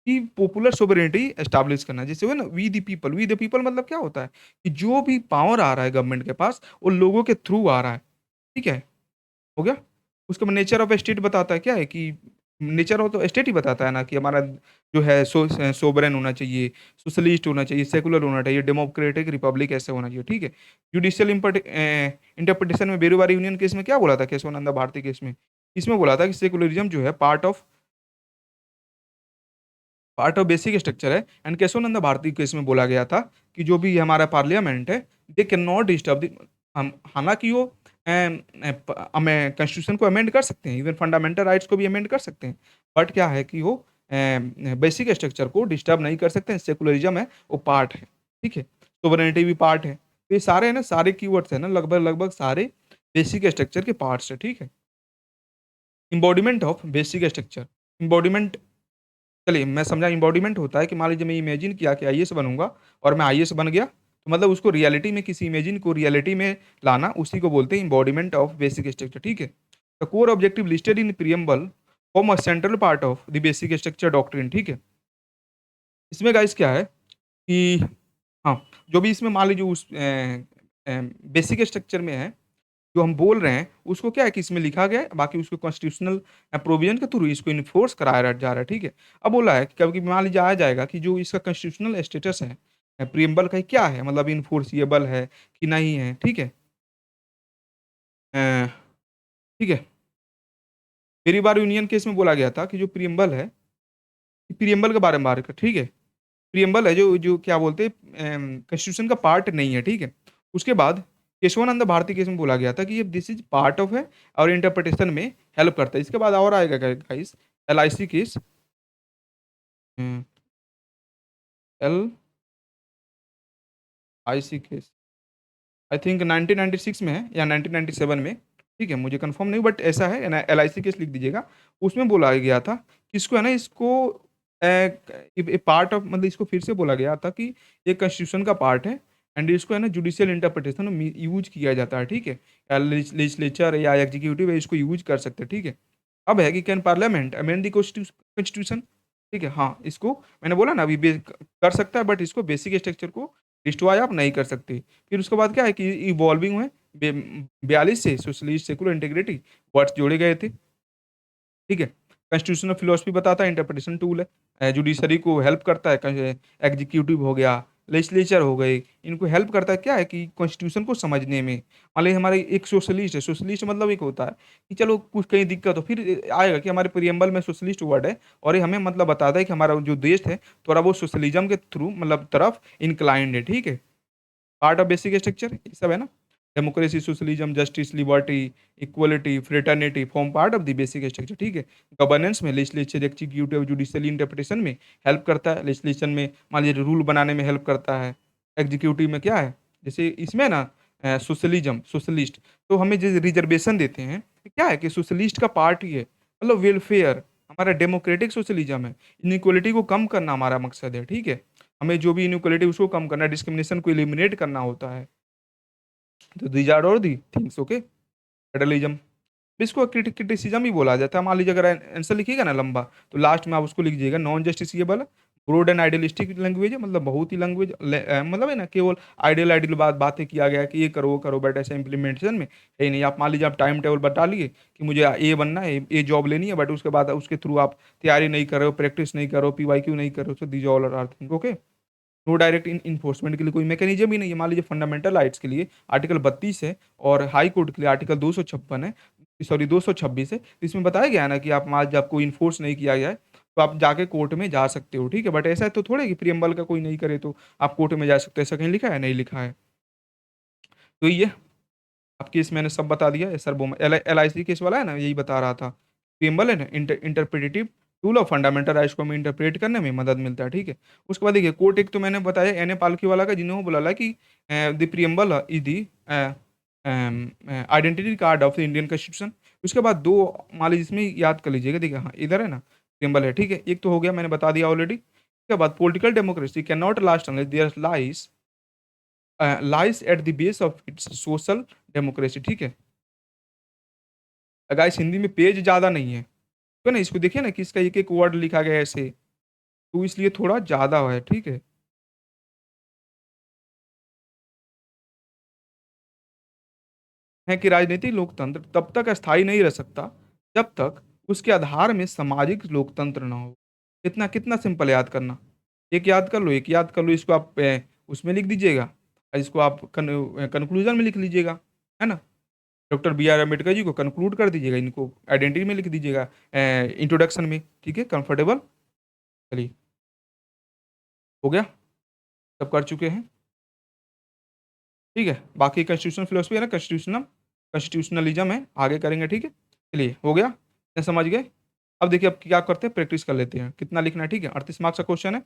कि पॉपुलर सोवरेनिटी एस्टैब्लिश करना। जैसे हुआ ना वी द पीपल मतलब क्या होता है कि जो भी पावर आ रहा है गवर्नमेंट के पास वो लोगों के थ्रू आ रहा है, ठीक है? हो गया? उसके बाद नेचर ऑफ स्टेट बताता है क्या है कि नेचर ऑफ तो स्टेट ही बताता है ना कि हमारा जो है सोवरेन होना चाहिए, सोशलिस्ट होना चाहिए, सेकुलर होना चाहिए, डेमोक्रेटिक रिपब्लिक ऐसे होना चाहिए, ठीक है? जुडिशियल इंटरप्रिटेशन में बेरूवारी यूनियन केस में क्या बोला था केशवानंद भारती केस में? इसमें बोला था कि सेकुलरिज्म जो है पार्ट ऑफ बेसिक स्ट्रक्चर है एंड केशवानंद भारती केस में बोला गया था कि जो भी हमारा पार्लियामेंट है they can not disturb the हम हालांकि वो हमें कॉन्स्टिट्यूशन को अमेंड कर सकते हैं, इवन फंडामेंटल राइट्स को भी अमेंड कर सकते हैं, बट क्या है कि वो बेसिक स्ट्रक्चर को डिस्टर्ब नहीं कर सकते हैं। सेकुलरिज्म है वो पार्ट है, ठीक है? सोवरेनिटी भी पार्ट है, तो ये सारे है ना सारे कीवर्ड्स है ना लगभग लगभग सारे बेसिक स्ट्रक्चर के पार्ट्स है, ठीक है? Embodiment of basic structure, embodiment चलिए मैं समझा एम्बॉडीमेंट होता है कि मान लीजिए मैं इमेजिन किया कि आईएएस बनूँगा और मैं आईएएस बन गया, तो मतलब उसको रियलिटी में किसी इमेजिन को रियलिटी में लाना उसी को बोलते हैं एम्बॉडीमेंट ऑफ बेसिक स्ट्रक्चर, ठीक है? The core objective listed in preamble form a central part of the basic structure doctrine, ठीक है? इसमें गाइस क्या है कि हाँ, जो भी इसमें मान लीजिए बेसिक स्ट्रक्चर में है जो हम बोल रहे हैं, उसको क्या है कि इसमें लिखा गया है, बाकी उसको कॉन्स्टिट्यूशनल प्रोविज़न के थ्रू इसको इन्फोर्स कराया जा रहा है, ठीक है? अब बोला है कि कभी मान लीजिए आ जाएगा कि जो इसका कॉन्स्टिट्यूशनल स्टेटस है प्रिएम्बल का क्या है, मतलब इन्फोर्सिएबल है कि नहीं है, ठीक है? अ, ठीक है? पहली बार यूनियन केस में बोला गया था कि जो प्रिएम्बल है, प्रिएम्बल के बारे में बात कर ठीक है? प्रिएम्बल है जो जो क्या बोलते हैं कॉन्स्टिट्यूशन का पार्ट नहीं है, ठीक है? उसके बाद केशवानंद भारती केस में बोला गया था कि ये दिस इज़ पार्ट ऑफ है और इंटरप्रिटेशन में हेल्प करता है। इसके बाद और आएगा guys LIC case hmm, LIC case I think 1996 में है या 1997 में, ठीक है? मुझे कंफर्म नहीं बट ऐसा है ना एलआईसी केस लिख दीजिएगा। उसमें बोला गया था कि इसको है ना इसको ए पार्ट ऑफ मतलब इसको फिर से बोला गया था कि ये कॉन्स्टिट्यूशन का पार्ट है एंड इसको है ना जुडिशियल इंटरप्रिटेशन में यूज़ किया जाता है, ठीक है? या लेजिस्लेचर या एग्जीक्यूटिव है इसको यूज़ कर सकते हैं, ठीक है? अब है कि can parliament amend the constitution, ठीक है? हाँ, इसको मैंने बोला ना अभी कर सकता है बट इसको बेसिक स्ट्रक्चर को डिस्ट्रॉय आप नहीं कर सकते। फिर उसके बाद क्या है कि इवॉल्विंग में 42 से सोशलिस्ट सेकुलर इंटीग्रिटी वर्ड्स जोड़े गए थे। ठीक है? कॉन्स्टिट्यूशनल फिलॉसफी बताता है, इंटरप्रिटेशन टूल है। जुडिशरी को हेल्प करता है, एग्जीक्यूटिव हो गया, लेजिस्लेचर हो गए, इनको हेल्प करता है क्या है कि कॉन्स्टिट्यूशन को समझने में। मान लीजिए हमारे एक सोशलिस्ट है, सोशलिस्ट मतलब एक होता है कि चलो कुछ कहीं दिक्कत हो फिर आएगा कि हमारे प्रिएम्बल में सोशलिस्ट वर्ड है और ये हमें मतलब बताता है कि हमारा जो देश है थोड़ा बहुत सोशलिज्म के थ्रू मतलब तरफ इंक्लाइंड है, ठीक है? पार्ट ऑफ बेसिक स्ट्रक्चर ये सब है ना democracy socialism justice liberty equality fraternity form part of the basic structure, ठीक है? गवर्नेंस में लेजिस्लेचर एग्जीक्यूटिव जुडिशियल इंटरप्रिटेशन में हेल्प करता है, लेजिस्लेशन में मान लीजिए रूल बनाने में हेल्प करता है, एग्जीक्यूटिव में क्या है जैसे इसमें ना सोशलिज्म सोशलिस्ट तो हमें जो रिजर्वेशन देते हैं ये क्या है कि सोशलिस्ट का पार्ट ही है मतलब वेलफेयर हमारा डेमोक्रेटिक सोशलिज्म है, इनइक्वलिटी को कम करना हमारा मकसद है, ठीक है? हमें जो भी इनइक्वालिटी उसको कम करना है, डिस्क्रिमिनेशन को एलिमिनेट करना होता है। तो these are all the things okay. Federalism इसको क्रिटिसिज्म ही बोला जाता है। मान लीजिए अगर आंसर लिखिएगा ना लंबा तो लास्ट में आप उसको लिख दीजिएगा non justiciable broad and idealistic language है मतलब बहुत ही लैंग्वेज मतलब है ना केवल आइडियल आइडियल बातें किया गया है कि ये करो वो करो बट ऐसे इम्प्लीमेंटेशन में है ही नहीं। आप मान लीजिए आप टाइम टेबल बता लिए कि मुझे ये बनना है ये जॉब लेनी है बट उसके बाद उसके थ्रू आप तैयारी नहीं कर रहे हो प्रैक्टिस नहीं करो पीवाईक्यू नहीं करो तो these all are thing okay. No direct in enforcement के लिए कोई मैकेनिज्म ही नहीं है। मान लीजिए फंडामेंटल राइट्स के लिए आर्टिकल 32 है और हाई कोर्ट के लिए आर्टिकल 256 है, सॉरी 226 है। तो इसमें बताया गया है ना कि आप मान जब कोई इन्फोर्स नहीं किया गया है तो आप जाके कोर्ट में जा सकते हो, ठीक है? बट ऐसा है तो थोड़े कि प्रियम्बल का कोई नहीं करे तो आप कोर्ट में जा सकते हो, ऐसा कहीं लिखा है? नहीं लिखा है। तो ये आपकी केस मैंने सब बता दिया है सर वो एलआईसी केस वाला है ना यही बता रहा था। प्रियम्बल है ना interpretative tool of fundamental rights को हमें इंटरप्रेट करने में मदद मिलता है, ठीक है? उसके बाद देखिए कोर्ट एक तो मैंने बताया एन ए पालकी वाला का जिन्होंने बोला कि the preamble is the identity card of the Indian constitution. उसके बाद दो मान लीजिए इसमें याद कर लीजिएगा देखिए हाँ इधर है ना प्रियम्बल है, ठीक है? एक तो हो गया मैंने बता दिया ऑलरेडी उसके बाद political democracy can not last unless there lies at the base of its social democracy, ठीक है। गाइस हिंदी में पेज ज़्यादा नहीं है ना, इसको देखिए ना कि इसका एक-एक वर्ड लिखा गया है ऐसे, तो इसलिए थोड़ा ज़्यादा है, ठीक है कि राजनीतिक लोकतंत्र तब तक अस्थायी नहीं रह सकता, जब तक उसके आधार में सामाजिक लोकतंत्र ना हो। इतना कितना सिंपल है याद करना। एक याद कर लो, एक याद कर लो, इसको आप उसमें लिख दीजिएगा, इसको आप कंक्लूजन में लिख लीजिएगा, है ना? Doctor B are Ambedkar ji को कंक्लूड कर दीजिएगा, इनको आइडेंटिटी में लिख दीजिएगा, इंट्रोडक्शन में, ठीक है, कंफर्टेबल। चलिए, हो गया, सब कर चुके हैं, ठीक है। बाकी कॉन्स्टिट्यूशनल फिलोसफी है ना, कॉन्स्टिट्यूशनलिज्म है, आगे करेंगे, ठीक है। चलिए, हो गया, इतना समझ गए। अब देखिए, अब क्या करते हैं, प्रैक्टिस कर लेते हैं, कितना लिखना है, ठीक है। 38 मार्क्स का क्वेश्चन है,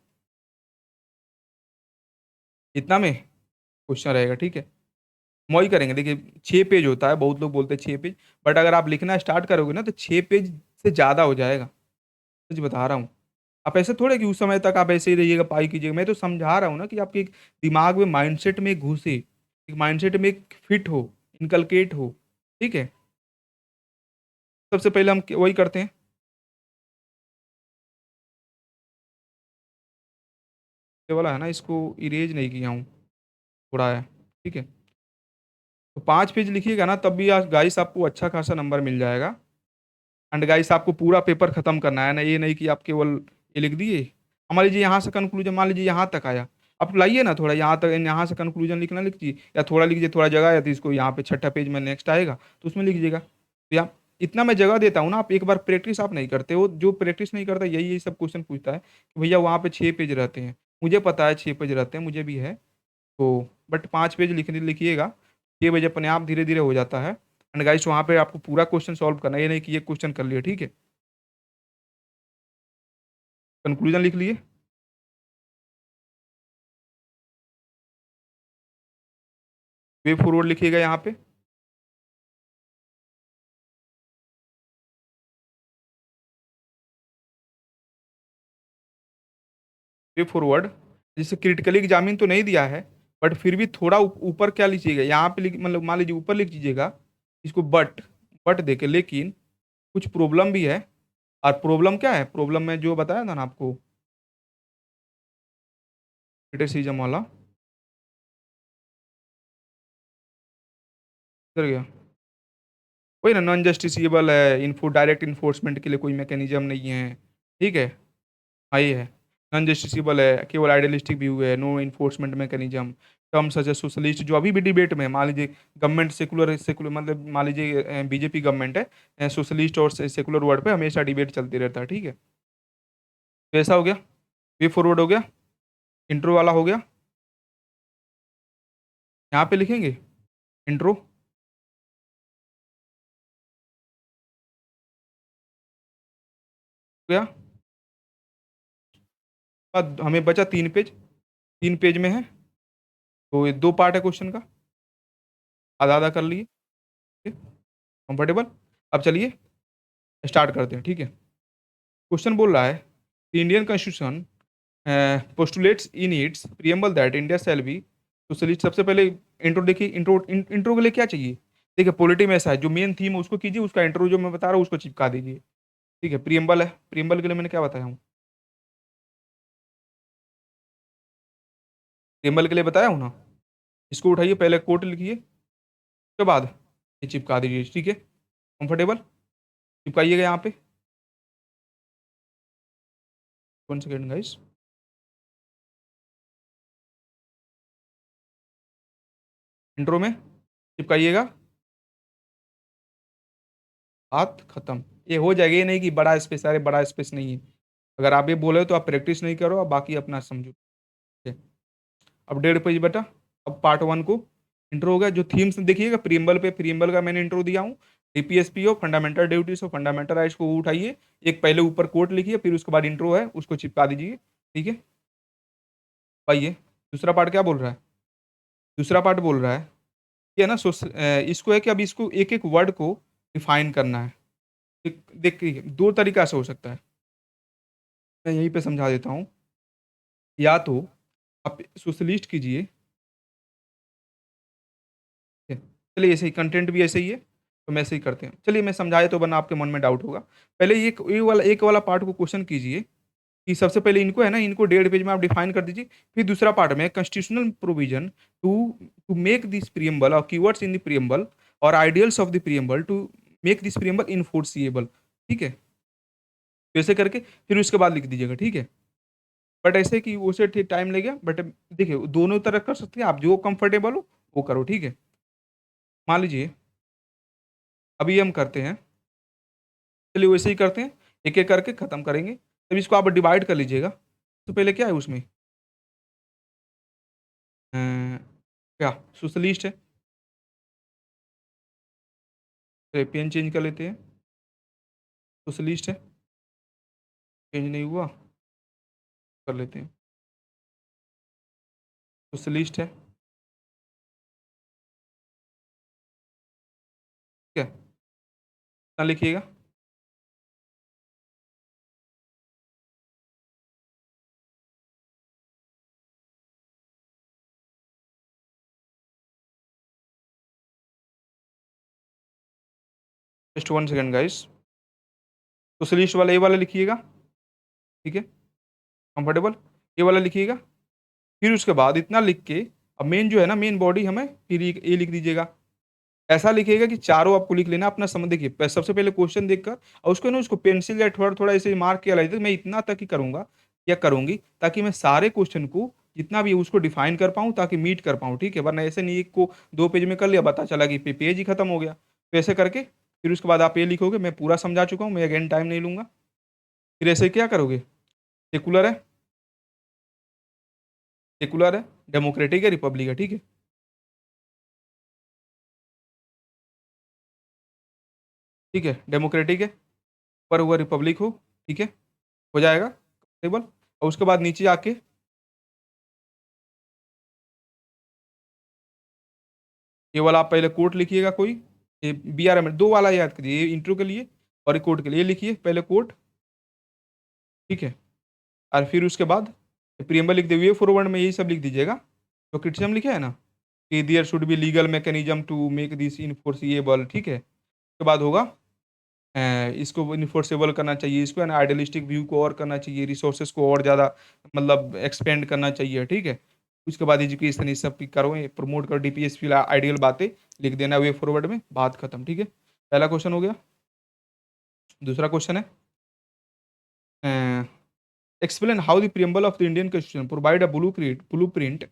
इतना में क्वेश्चन रहेगा, ठीक है। वही करेंगे, देखिए 6 पेज होता है, बहुत लोग बोलते हैं 6 पेज, बट अगर आप लिखना स्टार्ट करोगे ना तो 6 पेज से ज़्यादा हो जाएगा, सच बता रहा हूँ। आप ऐसे थोड़े कि उस समय तक आप ऐसे ही रहिएगा, पाई कीजिएगा, मैं तो समझा रहा हूँ ना कि आपके एक दिमाग में माइंडसेट में घुसे, एक माइंडसेट में एक फिट हो, इनकलकेट हो, ठीक है। सबसे पहले हम वही करते हैं, ये वाला है ना, इसको इरेज नहीं किया हूँ, थोड़ा है, ठीक है। तो 5 पेज लिखिएगा ना, तब भी गाइस आपको अच्छा खासा नंबर मिल जाएगा। एंड गाइस आपको पूरा पेपर खत्म करना है ना, ये नहीं कि आप केवल ये लिख दिए। मान लीजिए यहाँ से कंक्लूजन, मान लीजिए यहाँ तक आया, आप लाइए ना थोड़ा यहाँ तक, यहाँ से कंक्लूजन लिखना लिखिए, या थोड़ा लिखिए, थोड़ा जगह है तो इसको यहाँ पे छठा पेज में नेक्स्ट आएगा तो उसमें लिख दीजिएगा। तो यहाँ इतना मैं जगह देता हूँ ना, आप एक बार प्रैक्टिस आप नहीं करते हो, जो प्रैक्टिस नहीं करता यही यही सब क्वेश्चन पूछता है कि भैया वहाँ पे 6 पेज रहते हैं, मुझे पता है 6 पेज रहते हैं, मुझे भी है। तो बट 5 पेज लिखने लिखिएगा, 6 पेज अपने आप धीरे धीरे हो जाता है। एंड गाइस वहाँ पे आपको पूरा क्वेश्चन सॉल्व करना है, ये नहीं कि ये क्वेश्चन कर लिया, ठीक है। कंक्लूजन लिख लिए, वे फॉरवर्ड लिखिएगा यहाँ पे, वे फॉरवर्ड। जैसे क्रिटिकली एग्जामिन तो नहीं दिया है, बट फिर भी थोड़ा ऊपर क्या लीजिएगा, यहाँ पे मतलब मान लीजिए ऊपर लिख दीजिएगा इसको, बट बट देके, लेकिन कुछ प्रॉब्लम भी है। और प्रॉब्लम क्या है, प्रॉब्लम में जो बताया था ना आपको, क्रिटिसिज्म वाला, इधर गया, वही ना, नॉन जस्टिसिएबल है, इन्फो डायरेक्ट इन्फोर्समेंट के लिए कोई मैकेनिज्म नहीं है, ठीक है। हाँ, ये है, नॉन जस्टिसिबल है, केवल आइडियलिस्टिक व्यू है, no enforcement mechanism, term such as socialist जो अभी भी डिबेट में है, मान लीजिए गवर्नमेंट सेकुलर सेकुलर, मतलब मान लीजिए बीजेपी गवर्नमेंट है, सोशलिस्ट और सेकुलर वर्ड पे हमेशा डिबेट चलती रहता है, ठीक है। तो ऐसा हो गया, वे फॉरवर्ड हो गया, इंट्रो वाला हो गया, यहाँ पे लिखेंगे इंट्रो, हो गया। बाद हमें बचा 3 पेज, 3 पेज में है, तो ये 2 पार्ट है क्वेश्चन का, आधा आधा कर लिए, कंफर्टेबल। अब चलिए स्टार्ट करते हैं, ठीक है। क्वेश्चन बोल रहा है, Indian constitution postulates in its preamble that India shall be socialist। सबसे पहले इंट्रो देखिए, इंट्रो के लिए क्या चाहिए, देखिए पॉलिटी में ऐसा है, जो मेन थीम है उसको कीजिए, उसका इंट्रो जो मैं बता रहा हूँ उसको चिपका दीजिए, ठीक है। प्रियम्बल है, प्रियम्बल के लिए मैंने क्या बताया हूँ, प्रियम्बल के लिए बताया हूँ ना, इसको उठाइए, पहले कोट लिखिए, उसके बाद ये चिपका दीजिए, ठीक है, कंफर्टेबल। चिपकाइएगा यहाँ पे, 1 सेकेंड गाइस, इंट्रो में चिपकाइएगा, बात खत्म, ये हो जाएगा, ये नहीं कि बड़ा स्पेस, अरे बड़ा स्पेस नहीं है, अगर आप ये बोले तो आप प्रैक्टिस नहीं करो, आप बाकी अपना समझो, ठीक है। अब 1.5 पेज बेटा, अब पार्ट 1 को इंट्रो हो गया, जो थीम्स देखिएगा प्रियम्बल पे, प्रियम्बल का मैंने इंट्रो दिया हूँ, डीपीएसपी हो, फंडामेंटल ड्यूटीज हो, फंडामेंटल राइट्स को उठाइए, एक पहले ऊपर कोट लिखिए, फिर उसके बाद इंट्रो है उसको चिपका दीजिए, ठीक है। पाइए, दूसरा पार्ट क्या बोल रहा है, दूसरा पार्ट बोल रहा है ये है ना, इसको है कि अब इसको एक एक वर्ड को डिफाइन करना है। देखिए 2 तरीका से हो सकता है, मैं यहीं पे समझा देता हूँ। या तो आप सोशलिस्ट कीजिए, ठीक है? चलिए ऐसे ही कंटेंट भी ऐसे ही है, तो मैं ऐसे ही करते हैं। चलिए मैं समझाया तो वरना आपके मन में डाउट होगा। पहले ये वाला पार्ट को क्वेश्चन कीजिए कि सबसे पहले इनको है ना, इनको डेढ़ पेज में आप डिफाइन कर दीजिए। फिर दूसरा पार्ट में constitutional provision to to make this preamble और कीवर्ड्स इन द प्रिएम्बल और ideals of the preamble to make this preamble enforceable, ठीक है? वैसे करके फिर उसके बाद लिख दीजिएगा, ठीक है? बट ऐसे कि उसे टाइम लगेगा, बट देखिए दोनों तरह कर सकते हैं आप, जो कंफर्टेबल हो वो करो, ठीक है? मान लीजिए अभी हम करते हैं, चलिए वैसे ही करते हैं, एक-एक करके खत्म करेंगे। तब इसको आप डिवाइड कर लीजिएगा। तो पहले क्या है उसमें क्या सोशलिस्ट है, तो पेन चेंज कर लेते हैं, सोशलिस्ट है, चेंज नहीं हुआ, कर लेते हैं, सोशलिस्ट है, ठीक है? कितना लिखिएगा? Just 1 second guys. सोशलिस्ट वाला ये वाला लिखिएगा, ठीक है? कंफर्टेबल? ये वाला लिखिएगा। फिर उसके बाद इतना लिख के अब मेन जो है ना, मेन बॉडी हमें फिर ये लिख दीजिएगा। ऐसा लिखिएगा कि चारों आपको लिख लेना अपना समझ, देखिए सबसे पहले क्वेश्चन देखकर और उसको ना उसको पेंसिल या थोड़ा-थोड़ा ऐसे मार्क किया लाइए, मैं इतना तक ही करूँगा या करूँगी ताकि मैं सारे क्वेश्चन को जितना भी है उसको डिफाइन कर पाऊँ ताकि मीट कर पाऊँ, ठीक है? वरना ऐसे नहीं एक को 2 पेज में कर लिया, पता चला कि पेज ही खत्म हो गया। तो ऐसे करके फिर उसके बाद आप ये लिखोगे, मैं पूरा समझा चुका हूँ, मैं अगेन टाइम नहीं लूँगा। फिर ऐसे क्या करोगे? सेकुलर है, सेकुलर है, डेमोक्रेटिक है, रिपब्लिक है, ठीक है? ठीक है, डेमोक्रेटिक है, ऊपर हुआ रिपब्लिक हो, ठीक है? हो जाएगा टेबल और उसके बाद नीचे आके ये वाला आप पहले कोट लिखिएगा कोई, ये बीआरएम 2 वाला याद करिए, ये इंट्रो के लिए और ये कोट के लिए, ये लिखिए पहले कोट, ठीक है? और फिर उसके बाद प्रिएम्बल लिख दे, वे फॉरवर्ड में यही सब लिख दीजिएगा, जो क्रिटिसिज्म लिखा है ना कि there should be legal mechanism to make this enforceable, ठीक है? उसके बाद होगा इसको इन्फोर्सेबल करना चाहिए, इसको है ना आइडियलिस्टिक व्यू को और करना चाहिए, रिसोर्सेज को और ज़्यादा मतलब एक्सपेंड करना चाहिए, ठीक है? उसके बाद एजुकेशन ये सब की करो, ये प्रमोट करो, डीपीएसपी आइडियल बातें लिख देना वे फॉरवर्ड में, बात खत्म, ठीक है? पहला क्वेश्चन हो गया। दूसरा क्वेश्चन है explain how the preamble of the Indian constitution provide a blueprint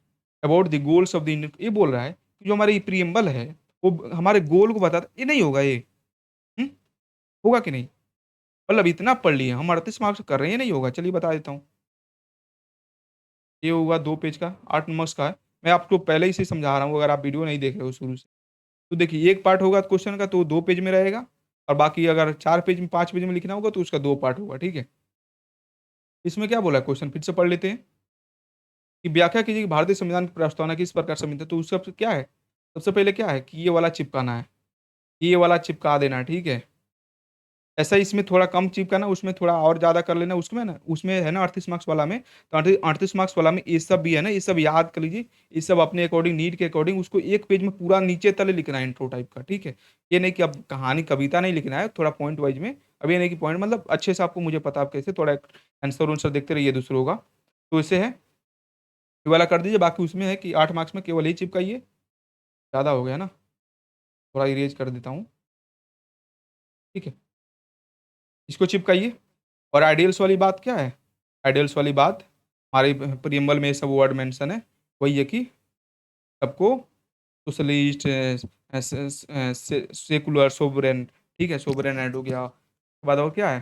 about the goals of the Indian, ये बोल रहा है कि जो हमारी प्रियम्बल है वो हमारे गोल को बताता, ये नहीं होगा ये, हुँ? होगा कि नहीं? मतलब इतना पढ़ लिए हम 38 मार्क्स कर रहे हैं, ये नहीं होगा, चलिए बता देता हूँ। ये होगा 2 पेज का, 8 मार्क्स का है। मैं आपको पहले ही से समझा रहा हूँ, अगर आप वीडियो नहीं देख रहे हो शुरू से। तो देखिए एक पार्ट होगा क्वेश्चन का तो 2 पेज में रहेगा और बाकी अगर 4 पेज में 5 पेज में लिखना होगा तो उसका 2 पार्ट होगा, ठीक है? इसमें क्या बोला है क्वेश्चन फिर से पढ़ लेते हैं कि व्याख्या कीजिए कि भारतीय संविधान की प्रस्तावना किस प्रकार संबंधित है? तो उसका क्या है? सबसे पहले क्या है कि ये वाला चिपकाना है, ये वाला चिपका देना है, ठीक है? ऐसा ही इसमें थोड़ा कम चिपकाना, उसमें थोड़ा और ज़्यादा कर लेना, उसमें है ना 38 मार्क्स वाला में, तो 38 मार्क्स वाला में ये सब भी है ना, ये सब याद कर लीजिए। ये सब अपने अकॉर्डिंग नीड के अकॉर्डिंग उसको एक पेज में पूरा नीचे तले लिखना है इंट्रो टाइप का, ठीक है? ये नहीं कि अब कहानी कविता नहीं लिखना है, थोड़ा पॉइंट वाइज़ में। अब ये नहीं कि पॉइंट मतलब अच्छे से आपको मुझे पता है आप कैसे थोड़ा आंसर-वांसर देखते रहिए दूसरों का। तो ऐसे है, ये वाला कर दीजिए, बाकी उसमें है कि 8 मार्क्स में केवल यही चिपकाइए। ज़्यादा हो गया ना, थोड़ा इरेज़ कर देता हूँ, ठीक है? इसको चिपकाइए और आइडियल्स वाली बात क्या है? आइडियल्स वाली बात हमारे प्रियम्बल में ये सब वर्ड मेंशन है, वही है कि सबको सोशलिस्ट सेकुलर सोवरेन, ठीक है? सोवरेन ऐड हो गया। उसके बाद और क्या है?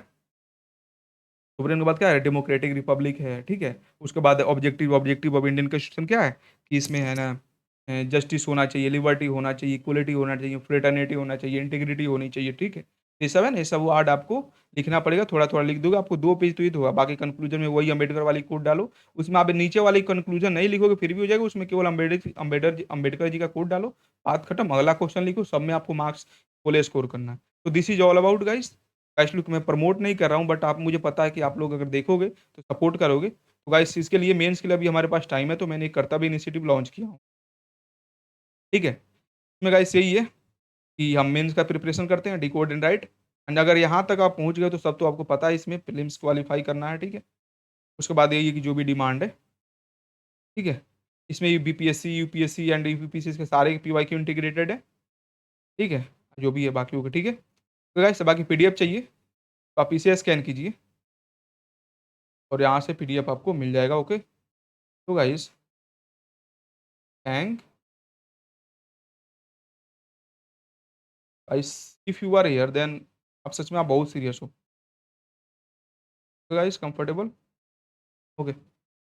सोवरेन के बाद क्या है? डेमोक्रेटिक रिपब्लिक है, ठीक है? उसके बाद objective objective of Indian constitution क्या है? कि इसमें है ना जस्टिस होना चाहिए, लिबर्टी होना चाहिए, इक्वलिटी होना चाहिए, फ्रेटर्निटी होना चाहिए, इंटीग्रिटी होनी चाहिए, ठीक है? ये सब है ना, ये सब वर्ड आपको लिखना पड़ेगा, थोड़ा-थोड़ा लिख दोगे, आपको 2 पेज तो ये तो होगा, बाकी कंक्लूजन में वही अम्बेडकर वाली कोट डालो, उसमें आप नीचे वाली कंक्लूजन नहीं लिखोगे फिर भी हो जाएगा, उसमें केवल अम्बेडकर जी का कोट डालो, बात खत्म, अगला क्वेश्चन लिखो, सब में आपको मार्क्स फुल स्कोर करना है। तो this is all about guys. Guys look मैं प्रमोट नहीं कर रहा हूँ बट आप मुझे पता है कि आप लोग अगर देखोगे तो सपोर्ट करोगे। तो गाइस इसके लिए मेंस के लिए अभी हमारे पास टाइम है, तो मैंने एक कर्तव्य इनिशिएटिव लॉन्च किया हूँ। ठीक है? इसमें गाइस यही है कि हम मेंस का प्रिपरेशन करते हैं, डिकोड एंड राइट। एंड अगर यहाँ तक आप पहुँच गए तो सब तो आपको पता है, इसमें प्रीलिम्स क्वालीफाई करना है, ठीक है? उसके बाद यही है कि जो भी डिमांड है, ठीक है? इसमें बीपीएससी, यूपीएससी एंड यूपीपीसी के सारे पीवाईक्यू इंटीग्रेटेड है, ठीक है? जो भी है बाकी होगा, ठीक है? तो गाइस बाकी पीडीएफ चाहिए, तो आप इसे स्कैन कीजिए और यहाँ से पीडीएफ आपको मिल जाएगा, ओके? तो guys thank guys, if you are here then आप सच में आप बहुत सीरियस हो। तो गाइस कंफर्टेबल? ओके।